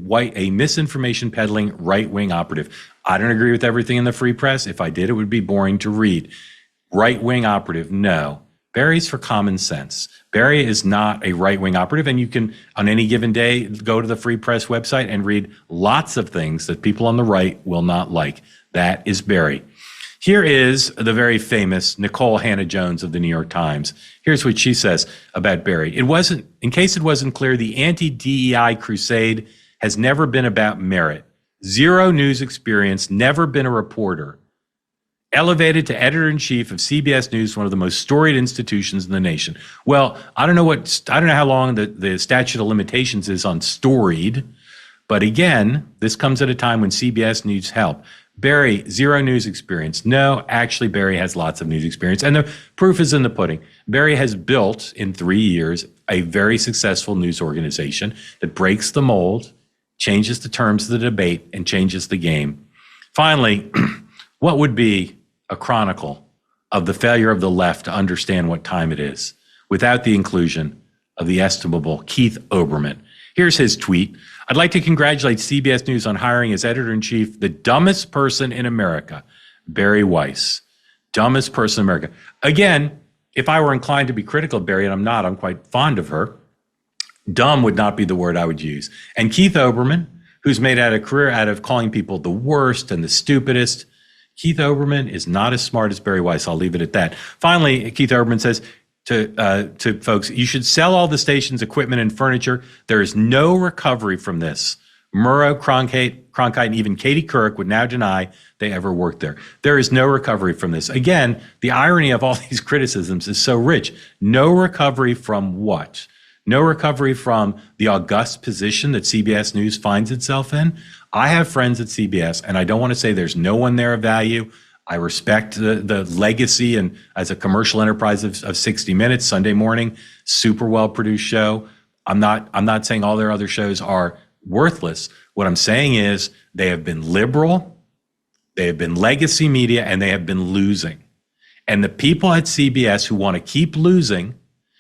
misinformation peddling right-wing operative. I don't agree with everything in the Free Press. If I did, it would be boring to read. Right-wing operative, no. Bari's for common sense. Bari is not a right-wing operative, and you can, on any given day, go to the Free Press website and read lots of things that people on the right will not like. That is Bari. Here is the very famous Nicole Hannah-Jones of the New York Times. Here's what she says about Bari. In case it wasn't clear, the anti-DEI crusade has never been about merit. Zero news experience, never been a reporter. elevated to editor-in-chief of CBS News, one of the most storied institutions in the nation. Well, I don't know how long the statute of limitations is on storied, but again, this comes at a time when CBS needs help. Bari, zero news experience. No, actually, Bari has lots of news experience, and the proof is in the pudding. Bari has built, in 3 years, a very successful news organization that breaks the mold, changes the terms of the debate, and changes the game. Finally, what would be a chronicle of the failure of the left to understand what time it is without the inclusion of the estimable Keith Olbermann? Here's his tweet. I'd like to congratulate CBS News on hiring as editor-in-chief the dumbest person in America, Bari Weiss. Dumbest person in America. Again, if I were inclined to be critical of Bari, and I'm not, I'm quite fond of her, dumb would not be the word I would use. And Keith Olbermann, who's made a career out of calling people the worst and the stupidest, Keith Olbermann is not as smart as Bari Weiss. I'll leave it at that. Finally, Keith Olbermann says to folks, you should sell all the station's equipment and furniture. There is no recovery from this. Murrow, Cronkite, and even Katie Couric would now deny they ever worked there. There is no recovery from this. Again, the irony of all these criticisms is so rich. No recovery from what? No recovery from the august position that CBS News finds itself in. I have friends at CBS, and I don't want to say there's no one there of value. I respect the legacy and as a commercial enterprise of 60 Minutes, Sunday morning, super well-produced show. I'm not saying all their other shows are worthless. What I'm saying is they have been liberal, they have been legacy media, and they have been losing. And the people at CBS who want to keep losing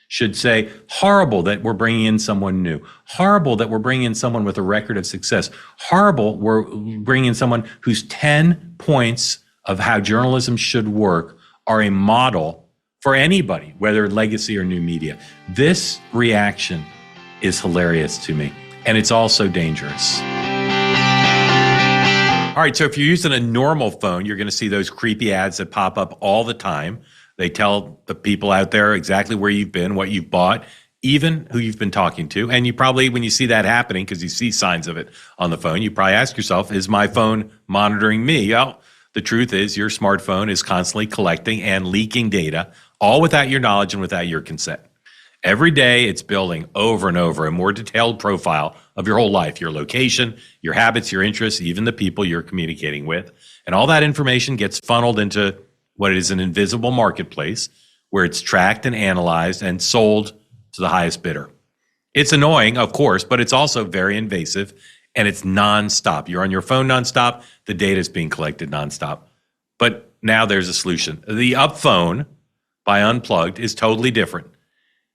should say, horrible that we're bringing in someone new. Horrible that we're bringing in someone with a record of success. Horrible we're bringing in someone whose 10 points of how journalism should work are a model for anybody, whether legacy or new media. This reaction is hilarious to me, and it's also dangerous. All right, so if you're using a normal phone, you're going to see those creepy ads that pop up all the time. They tell the people out there exactly where you've been, what you've bought, even who you've been talking to. And you probably, when you see that happening, because you see signs of it on the phone, you probably ask yourself, is my phone monitoring me? Well, the truth is your smartphone is constantly collecting and leaking data, all without your knowledge and without your consent. Every day, it's building over and over a more detailed profile of your whole life, your location, your habits, your interests, even the people you're communicating with. And all that information gets funneled into what is an invisible marketplace where it's tracked and analyzed and sold to the highest bidder. It's annoying, of course, but it's also very invasive, and it's nonstop. You're on your phone nonstop. The data is being collected nonstop. But now there's a solution. The Up Phone by Unplugged is totally different.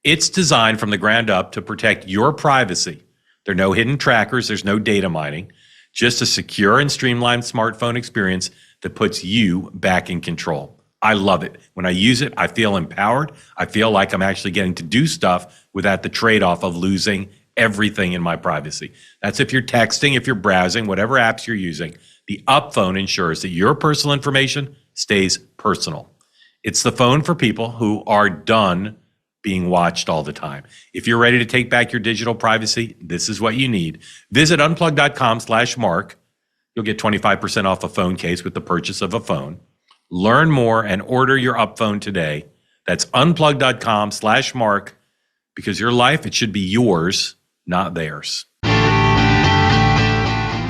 It's designed from the ground up to protect your privacy. There are no hidden trackers. There's no data mining. Just a secure and streamlined smartphone experience that puts you back in control. I love it. When I use it, I feel empowered. I feel like I'm actually getting to do stuff without the trade-off of losing everything in my privacy. That's if you're texting, if you're browsing, whatever apps you're using. The Up Phone ensures that your personal information stays personal. It's the phone for people who are done being watched all the time. If you're ready to take back your digital privacy, this is what you need. Visit unplug.com/Mark. You'll get 25% off a phone case with the purchase of a phone. Learn more and order your Up Phone today. That's unplug.com/Mark, because your life, it should be yours, not theirs.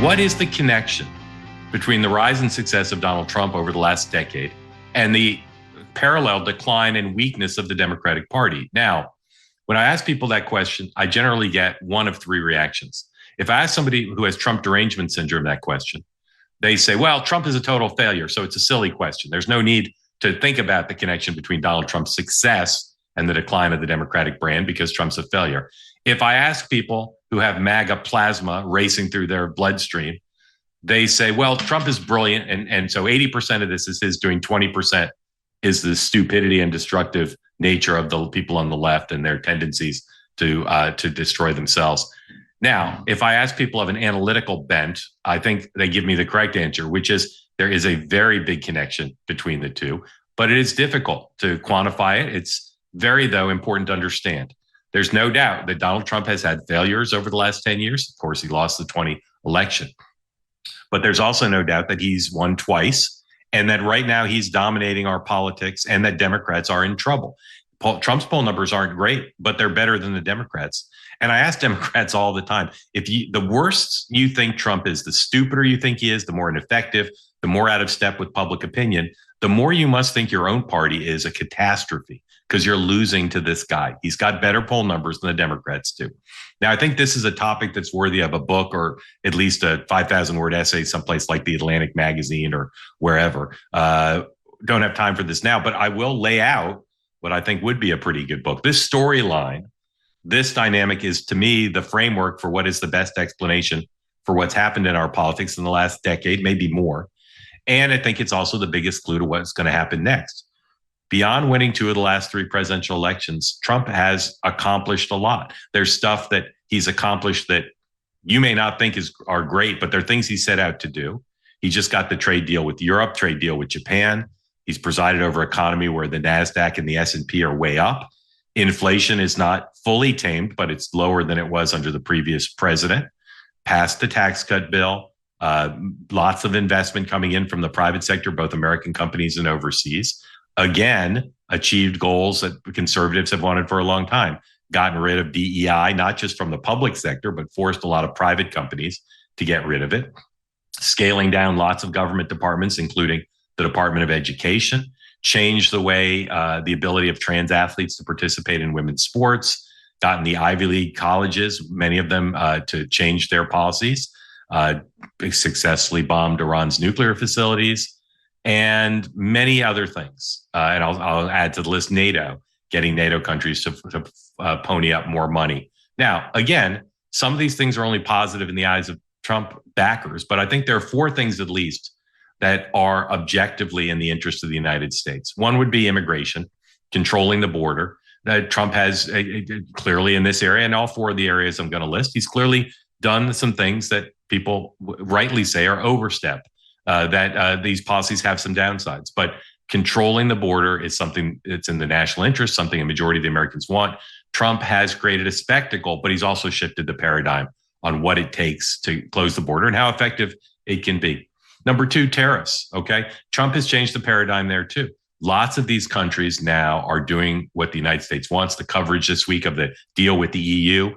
What is the connection between the rise and success of Donald Trump over the last decade and the parallel decline and weakness of the Democratic Party? Now, when I ask people that question, I generally get one of three reactions. If I ask somebody who has Trump derangement syndrome that question, they say, well, Trump is a total failure, so it's a silly question. There's no need to think about the connection between Donald Trump's success and the decline of the Democratic brand because Trump's a failure. If I ask people who have MAGA plasma racing through their bloodstream, they say, well, Trump is brilliant, and so 80% of this is his doing, 20% is the stupidity and destructive nature of the people on the left and their tendencies to destroy themselves. Now, if I ask people of an analytical bent, I think they give me the correct answer, which is there is a very big connection between the two, but it is difficult to quantify it. It's very, though, important to understand. There's no doubt that Donald Trump has had failures over the last 10 years. Of course, he lost the 2020 election. But there's also no doubt that he's won twice and that right now he's dominating our politics and that Democrats are in trouble. Trump's poll numbers aren't great, but they're better than the Democrats. And I ask Democrats all the time, the worse you think Trump is, the stupider you think he is, the more ineffective, the more out of step with public opinion, the more you must think your own party is a catastrophe because you're losing to this guy. He's got better poll numbers than the Democrats do. Now, I think this is a topic that's worthy of a book or at least a 5,000-word essay someplace like the Atlantic magazine or wherever. Don't have time for this now, but I will lay out what I think would be a pretty good book. This storyline, this dynamic is, to me, the framework for what is the best explanation for what's happened in our politics in the last decade, maybe more. And I think it's also the biggest clue to what's going to happen next. Beyond winning 2 of the last 3 presidential elections, Trump has accomplished a lot. There's stuff that he's accomplished that you may not think are great, but they're things he set out to do. He just got the trade deal with Europe, trade deal with Japan. He's presided over an economy where the NASDAQ and the S&P are way up. Inflation is not fully tamed, but it's lower than it was under the previous president. Passed the tax cut bill. Lots of investment coming in from the private sector, both American companies and overseas. Again, achieved goals that conservatives have wanted for a long time. Gotten rid of DEI, not just from the public sector, but forced a lot of private companies to get rid of it. Scaling down lots of government departments, including the Department of Education. Changed the way, the ability of trans athletes to participate in women's sports. Gotten the Ivy League colleges, many of them, to change their policies. Successfully bombed Iran's nuclear facilities. And many other things. And I'll add to the list NATO, getting NATO countries to pony up more money. Now, again, some of these things are only positive in the eyes of Trump backers, but I think there are 4 things at least that are objectively in the interest of the United States. One would be immigration, controlling the border. Trump has clearly in this area, and all 4 of the areas I'm going to list, he's clearly done some things that people rightly say are overstep. That these policies have some downsides, but controlling the border is something that's in the national interest, something a majority of the Americans want. Trump has created a spectacle, but he's also shifted the paradigm on what it takes to close the border and how effective it can be. Number 2, tariffs. Okay. Trump has changed the paradigm there too. Lots of these countries now are doing what the United States wants. The coverage this week of the deal with the EU,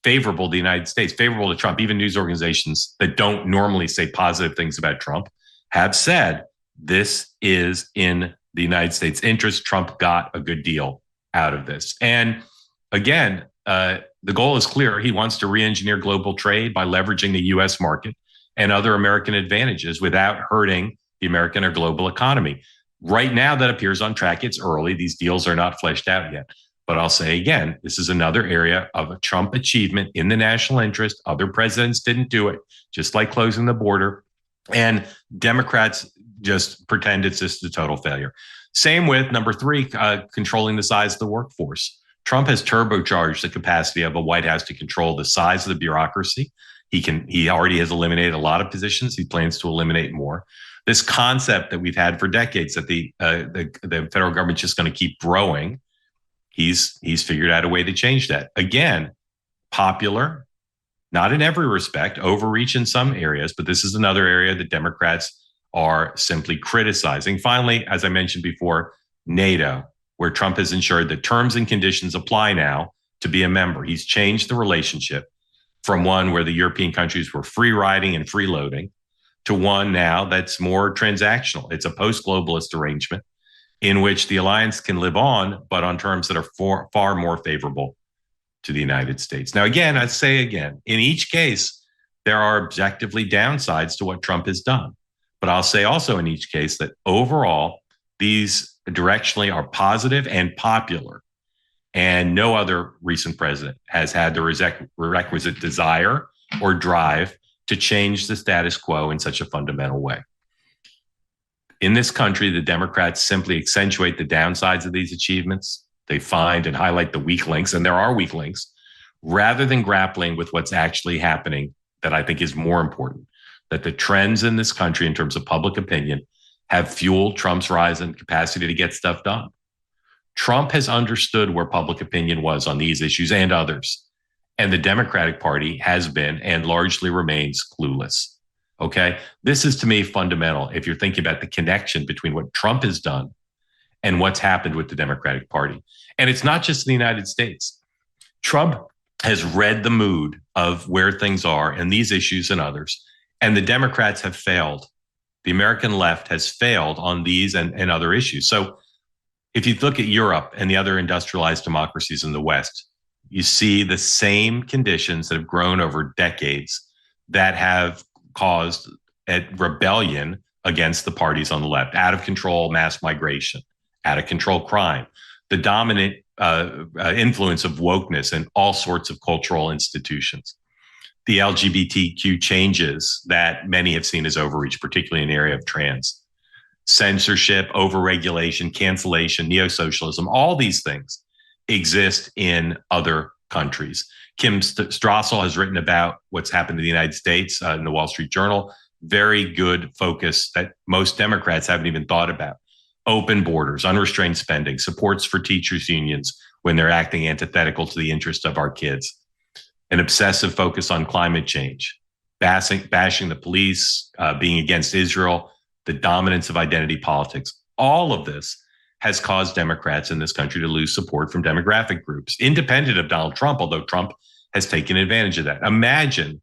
favorable to the United States, favorable to Trump. Even news organizations that don't normally say positive things about Trump have said this is in the United States' interest. Trump got a good deal out of this. And again, the goal is clear. He wants to re-engineer global trade by leveraging the U.S. market and other American advantages without hurting the American or global economy. Right now, that appears on track. It's early. These deals are not fleshed out yet. But I'll say again, this is another area of a Trump achievement in the national interest. Other presidents didn't do it, just like closing the border. And Democrats just pretend it's just a total failure. Same with number 3, controlling the size of the workforce. Trump has turbocharged the capacity of a White House to control the size of the bureaucracy. He already has eliminated a lot of positions. He plans to eliminate more. This concept that we've had for decades that the federal government's just going to keep growing. He's figured out a way to change that. Again, popular, not in every respect, overreach in some areas, but this is another area that Democrats are simply criticizing. Finally, as I mentioned before, NATO, where Trump has ensured that terms and conditions apply now to be a member. He's changed the relationship from one where the European countries were free riding and freeloading to one now that's more transactional. It's a post-globalist arrangement in which the alliance can live on, but on terms that are far more favorable to the United States. Now, again, I say again, in each case, there are objectively downsides to what Trump has done. But I'll say also in each case that overall, these directionally are positive and popular. And no other recent president has had the requisite desire or drive to change the status quo in such a fundamental way. In this country, the Democrats simply accentuate the downsides of these achievements. They find and highlight the weak links, and there are weak links, rather than grappling with what's actually happening that I think is more important, that the trends in this country in terms of public opinion have fueled Trump's rise in capacity to get stuff done. Trump has understood where public opinion was on these issues and others, and the Democratic Party has been and largely remains clueless. Okay. This is to me fundamental if you're thinking about the connection between what Trump has done and what's happened with the Democratic Party. And it's not just in the United States. Trump has read the mood of where things are and these issues and others, and the Democrats have failed. The American left has failed on these and other issues. So if you look at Europe and the other industrialized democracies in the West, you see the same conditions that have grown over decades that have caused a rebellion against the parties on the left. Out of control mass migration, out of control crime, the dominant influence of wokeness in all sorts of cultural institutions, the LGBTQ changes that many have seen as overreach, particularly in the area of trans, censorship, overregulation, cancellation, neo-socialism, all these things exist in other countries. Kim Strassel has written about what's happened to the United States in the Wall Street Journal. Very good focus that most Democrats haven't even thought about. Open borders, unrestrained spending, supports for teachers' unions when they're acting antithetical to the interest of our kids, an obsessive focus on climate change, bashing the police, being against Israel, the dominance of identity politics. All of this has caused Democrats in this country to lose support from demographic groups, independent of Donald Trump, although Trump has taken advantage of that. Imagine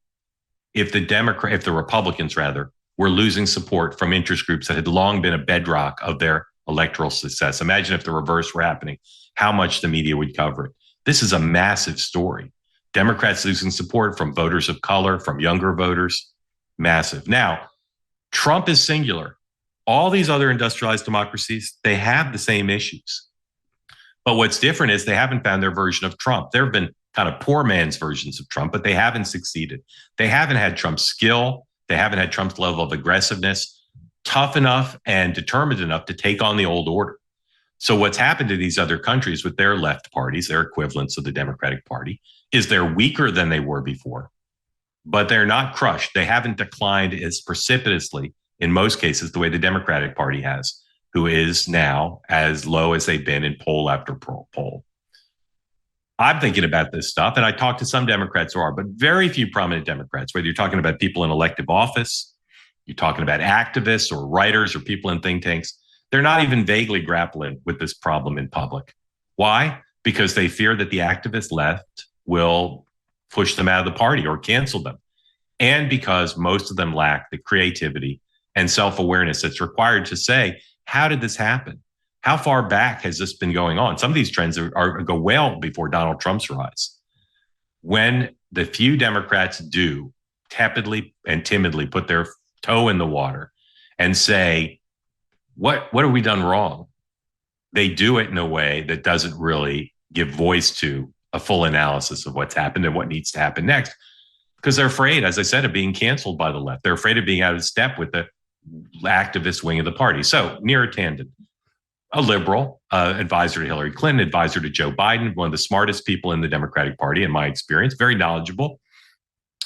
if the Republicans rather, were losing support from interest groups that had long been a bedrock of their electoral success. Imagine if the reverse were happening, how much the media would cover it. This is a massive story. Democrats losing support from voters of color, from younger voters, massive. Now, Trump is singular. All these other industrialized democracies, they have the same issues. But what's different is they haven't found their version of Trump. There have been kind of poor man's versions of Trump, but they haven't succeeded. They haven't had Trump's skill. They haven't had Trump's level of aggressiveness, tough enough and determined enough to take on the old order. So what's happened to these other countries with their left parties, their equivalents of the Democratic Party, is they're weaker than they were before, but they're not crushed. They haven't declined as precipitously in most cases the way the Democratic Party has, who is now as low as they've been in poll after poll. I'm thinking about this stuff, and I talk to some Democrats who are, but very few prominent Democrats, whether you're talking about people in elective office, you're talking about activists or writers or people in think tanks, they're not even vaguely grappling with this problem in public. Why? Because they fear that the activist left will push them out of the party or cancel them. And because most of them lack the creativity and self-awareness that's required to say, how did this happen? How far back has this been going on? Some of these trends go well before Donald Trump's rise. When the few Democrats do tepidly and timidly put their toe in the water and say, what have we done wrong? They do it in a way that doesn't really give voice to a full analysis of what's happened and what needs to happen next, because they're afraid, as I said, of being canceled by the left. They're afraid of being out of step with the activist wing of the party. So Neera Tanden, a liberal, advisor to Hillary Clinton, advisor to Joe Biden, one of the smartest people in the Democratic Party, in my experience, very knowledgeable.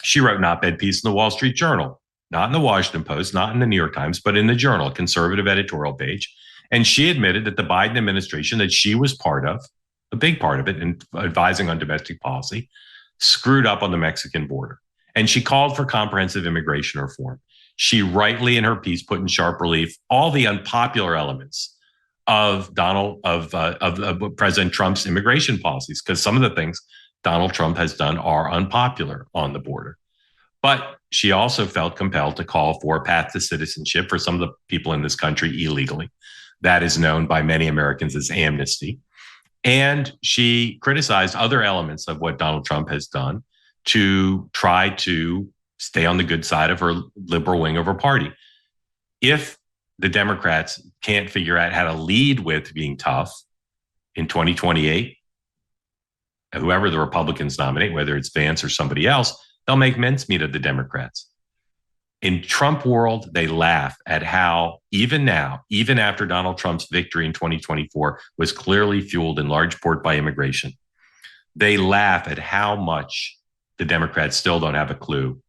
She wrote an op-ed piece in the Wall Street Journal, not in the Washington Post, not in the New York Times, but in the Journal, a conservative editorial page. And she admitted that the Biden administration that she was part of, a big part of it, in advising on domestic policy, screwed up on the Mexican border. And she called for comprehensive immigration reform. She rightly, in her piece, put in sharp relief all the unpopular elements of President Trump's immigration policies, because some of the things Donald Trump has done are unpopular on the border. But she also felt compelled to call for a path to citizenship for some of the people in this country illegally. That is known by many Americans as amnesty. And she criticized other elements of what Donald Trump has done to try to stay on the good side of her liberal wing of her party. If the Democrats can't figure out how to lead with being tough in 2028, whoever the Republicans nominate, whether it's Vance or somebody else, they'll make mincemeat of the Democrats. In Trump world, they laugh at how even now, even after Donald Trump's victory in 2024 was clearly fueled in large part by immigration, they laugh at how much the Democrats still don't have a clue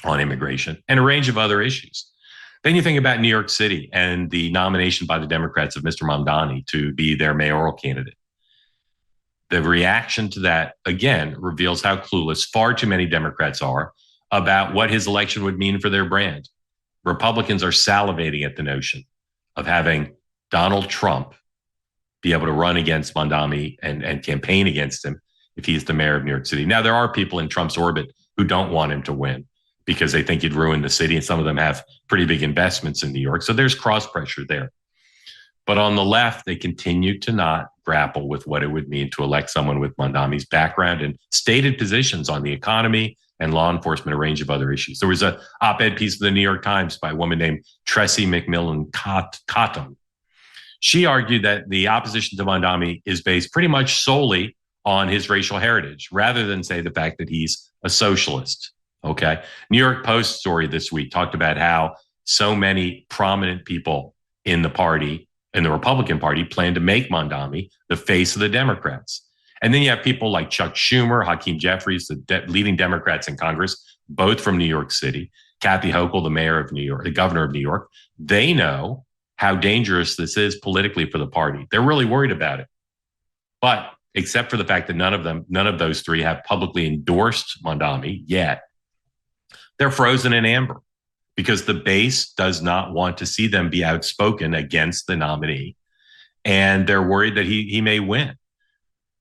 on immigration and a range of other issues. Then you think about New York City and the nomination by the Democrats of Mr. Mamdani to be their mayoral candidate. The reaction to that, again, reveals how clueless far too many Democrats are about what his election would mean for their brand. Republicans are salivating at the notion of having Donald Trump be able to run against Mondami and campaign against him if he's the mayor of New York City. Now, there are people in Trump's orbit who don't want him to win because they think he'd ruin the city, and some of them have pretty big investments in New York. So there's cross pressure there. But on the left, they continue to not grapple with what it would mean to elect someone with Mondami's background and stated positions on the economy and law enforcement, a range of other issues. There was an op-ed piece of the New York Times by a woman named Tressie McMillan Cottom. She argued that the opposition to Mondami is based pretty much solely on his racial heritage, rather than say the fact that he's a socialist. Okay. New York Post story this week talked about how so many prominent people in the party, in the Republican Party, plan to make Mondami the face of the Democrats. And then you have people like Chuck Schumer, Hakeem Jeffries, the leading Democrats in Congress, both from New York City, Kathy Hochul, the mayor of New York, the governor of New York. They know how dangerous this is politically for the party. They're really worried about it. But except for the fact that none of those three have publicly endorsed Mondami yet, they're frozen in amber because the base does not want to see them be outspoken against the nominee. And they're worried that he may win.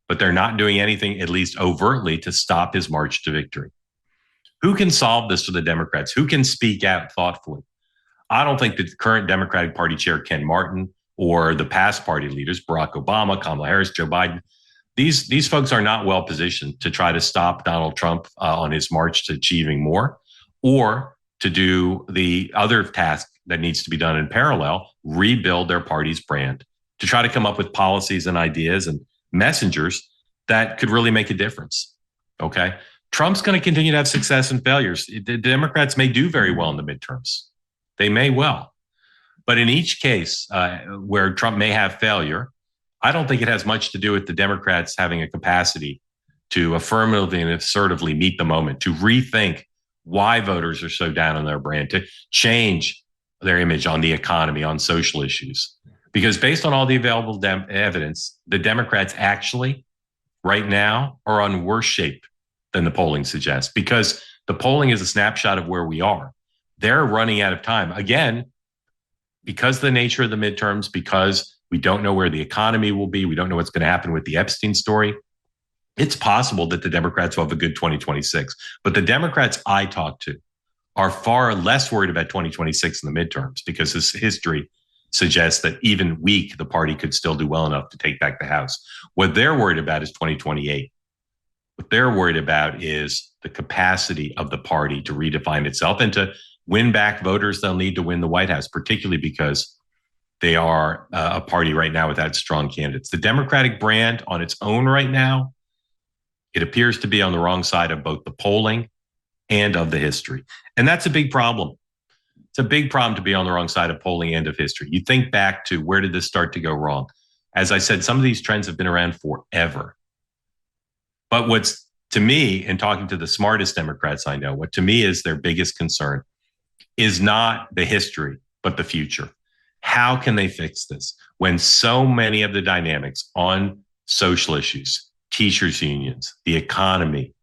But they're not doing anything, at least overtly, to stop his march to victory. Who can solve this for the Democrats? Who can speak out thoughtfully? I don't think the current Democratic Party chair, Ken Martin, or the past party leaders, Barack Obama, Kamala Harris, Joe Biden, these folks are not well positioned to try to stop Donald Trump on his march to achieving more, or to do the other task that needs to be done in parallel, rebuild their party's brand, to try to come up with policies and ideas and messengers that could really make a difference. Okay. Trump's going to continue to have success and failures. The Democrats may do very well in the midterms. They may well. But in each case where Trump may have failure, I don't think it has much to do with the Democrats having a capacity to affirmatively and assertively meet the moment, to rethink why voters are so down on their brand, to change their image on the economy, on social issues. Because based on all the available evidence, the Democrats actually, right now, are on worse shape than the polling suggests, because the polling is a snapshot of where we are. They're running out of time. Again, because of the nature of the midterms, because we don't know where the economy will be, we don't know what's going to happen with the Epstein story, it's possible that the Democrats will have a good 2026. But the Democrats I talk to are far less worried about 2026 in the midterms, because this history suggests that even weak, the party could still do well enough to take back the House. What they're worried about is 2028. What they're worried about is the capacity of the party to redefine itself and to win back voters they'll need to win the White House, particularly because they are a party right now without strong candidates. The Democratic brand on its own right now, it appears to be on the wrong side of both the polling and of the history. And that's a big problem. It's a big problem to be on the wrong side of polling and of history. You think back to, where did this start to go wrong? As I said, some of these trends have been around forever. But what's, to me, in talking to the smartest Democrats I know, what to me is their biggest concern is not the history, but the future. How can they fix this when so many of the dynamics on social issues, teachers' unions, the economy,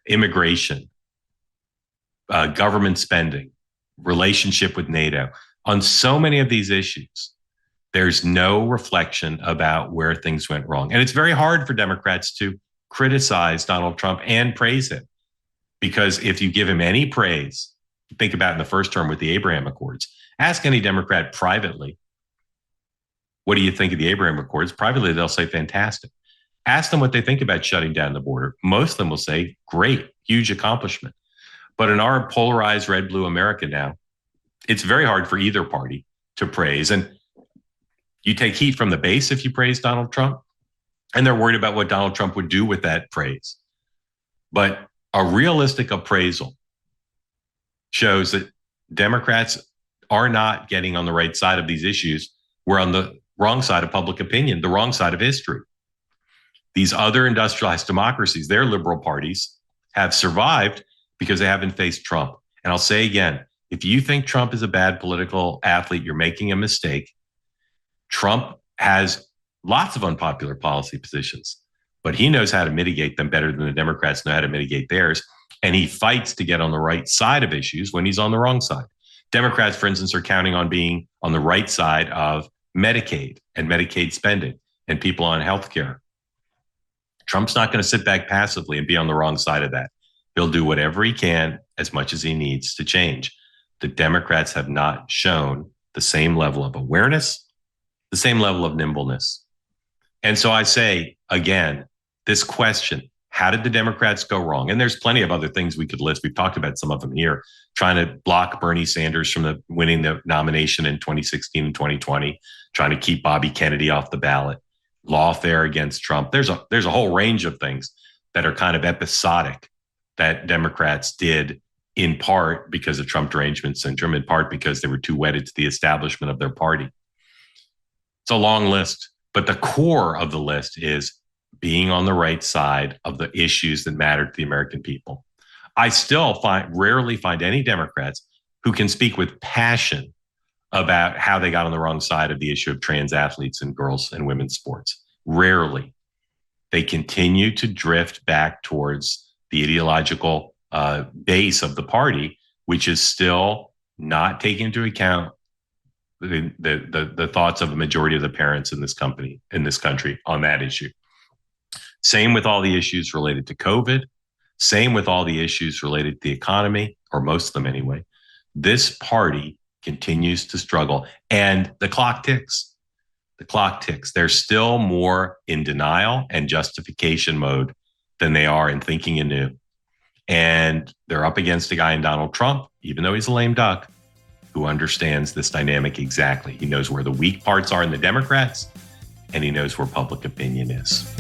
immigration, government spending, relationship with NATO, on so many of these issues, there's no reflection about where things went wrong. And it's very hard for Democrats to criticize Donald Trump and praise him, because if you give him any praise, think about in the first term with the Abraham Accords, ask any Democrat privately, what do you think of the Abraham Accords? Privately, they'll say fantastic. Ask them what they think about shutting down the border. Most of them will say great, huge accomplishment. But in our polarized red-blue America now, it's very hard for either party to praise. And you take heat from the base if you praise Donald Trump, and they're worried about what Donald Trump would do with that praise. But a realistic appraisal shows that Democrats are not getting on the right side of these issues. We're on the wrong side of public opinion, the wrong side of history. These other industrialized democracies, their liberal parties, have survived because they haven't faced Trump. And I'll say again, if you think Trump is a bad political athlete, you're making a mistake. Trump has lots of unpopular policy positions, but he knows how to mitigate them better than the Democrats know how to mitigate theirs. And he fights to get on the right side of issues when he's on the wrong side. Democrats, for instance, are counting on being on the right side of Medicaid and Medicaid spending and people on health care. Trump's not going to sit back passively and be on the wrong side of that. He'll do whatever he can, as much as he needs to change. The Democrats have not shown the same level of awareness, the same level of nimbleness. And so I say, again, this question, how did the Democrats go wrong? And there's plenty of other things we could list. We've talked about some of them here, trying to block Bernie Sanders from winning the nomination in 2016 and 2020, trying to keep Bobby Kennedy off the ballot, lawfare against Trump. There's a whole range of things that are kind of episodic that Democrats did, in part because of Trump derangement syndrome, in part because they were too wedded to the establishment of their party. It's a long list, but the core of the list is being on the right side of the issues that matter to the American people. I still rarely find any Democrats who can speak with passion about how they got on the wrong side of the issue of trans athletes in girls and women's sports. Rarely. They continue to drift back towards the ideological base of the party, which is still not taking into account the thoughts of a majority of the parents in this country on that issue. Same with all the issues related to COVID. Same with all the issues related to the economy, or most of them anyway. This party continues to struggle, and the clock ticks. The clock ticks. They're still more in denial and justification mode than they are in thinking anew. And they're up against a guy in Donald Trump, even though he's a lame duck, who understands this dynamic exactly. He knows where the weak parts are in the Democrats, and he knows where public opinion is.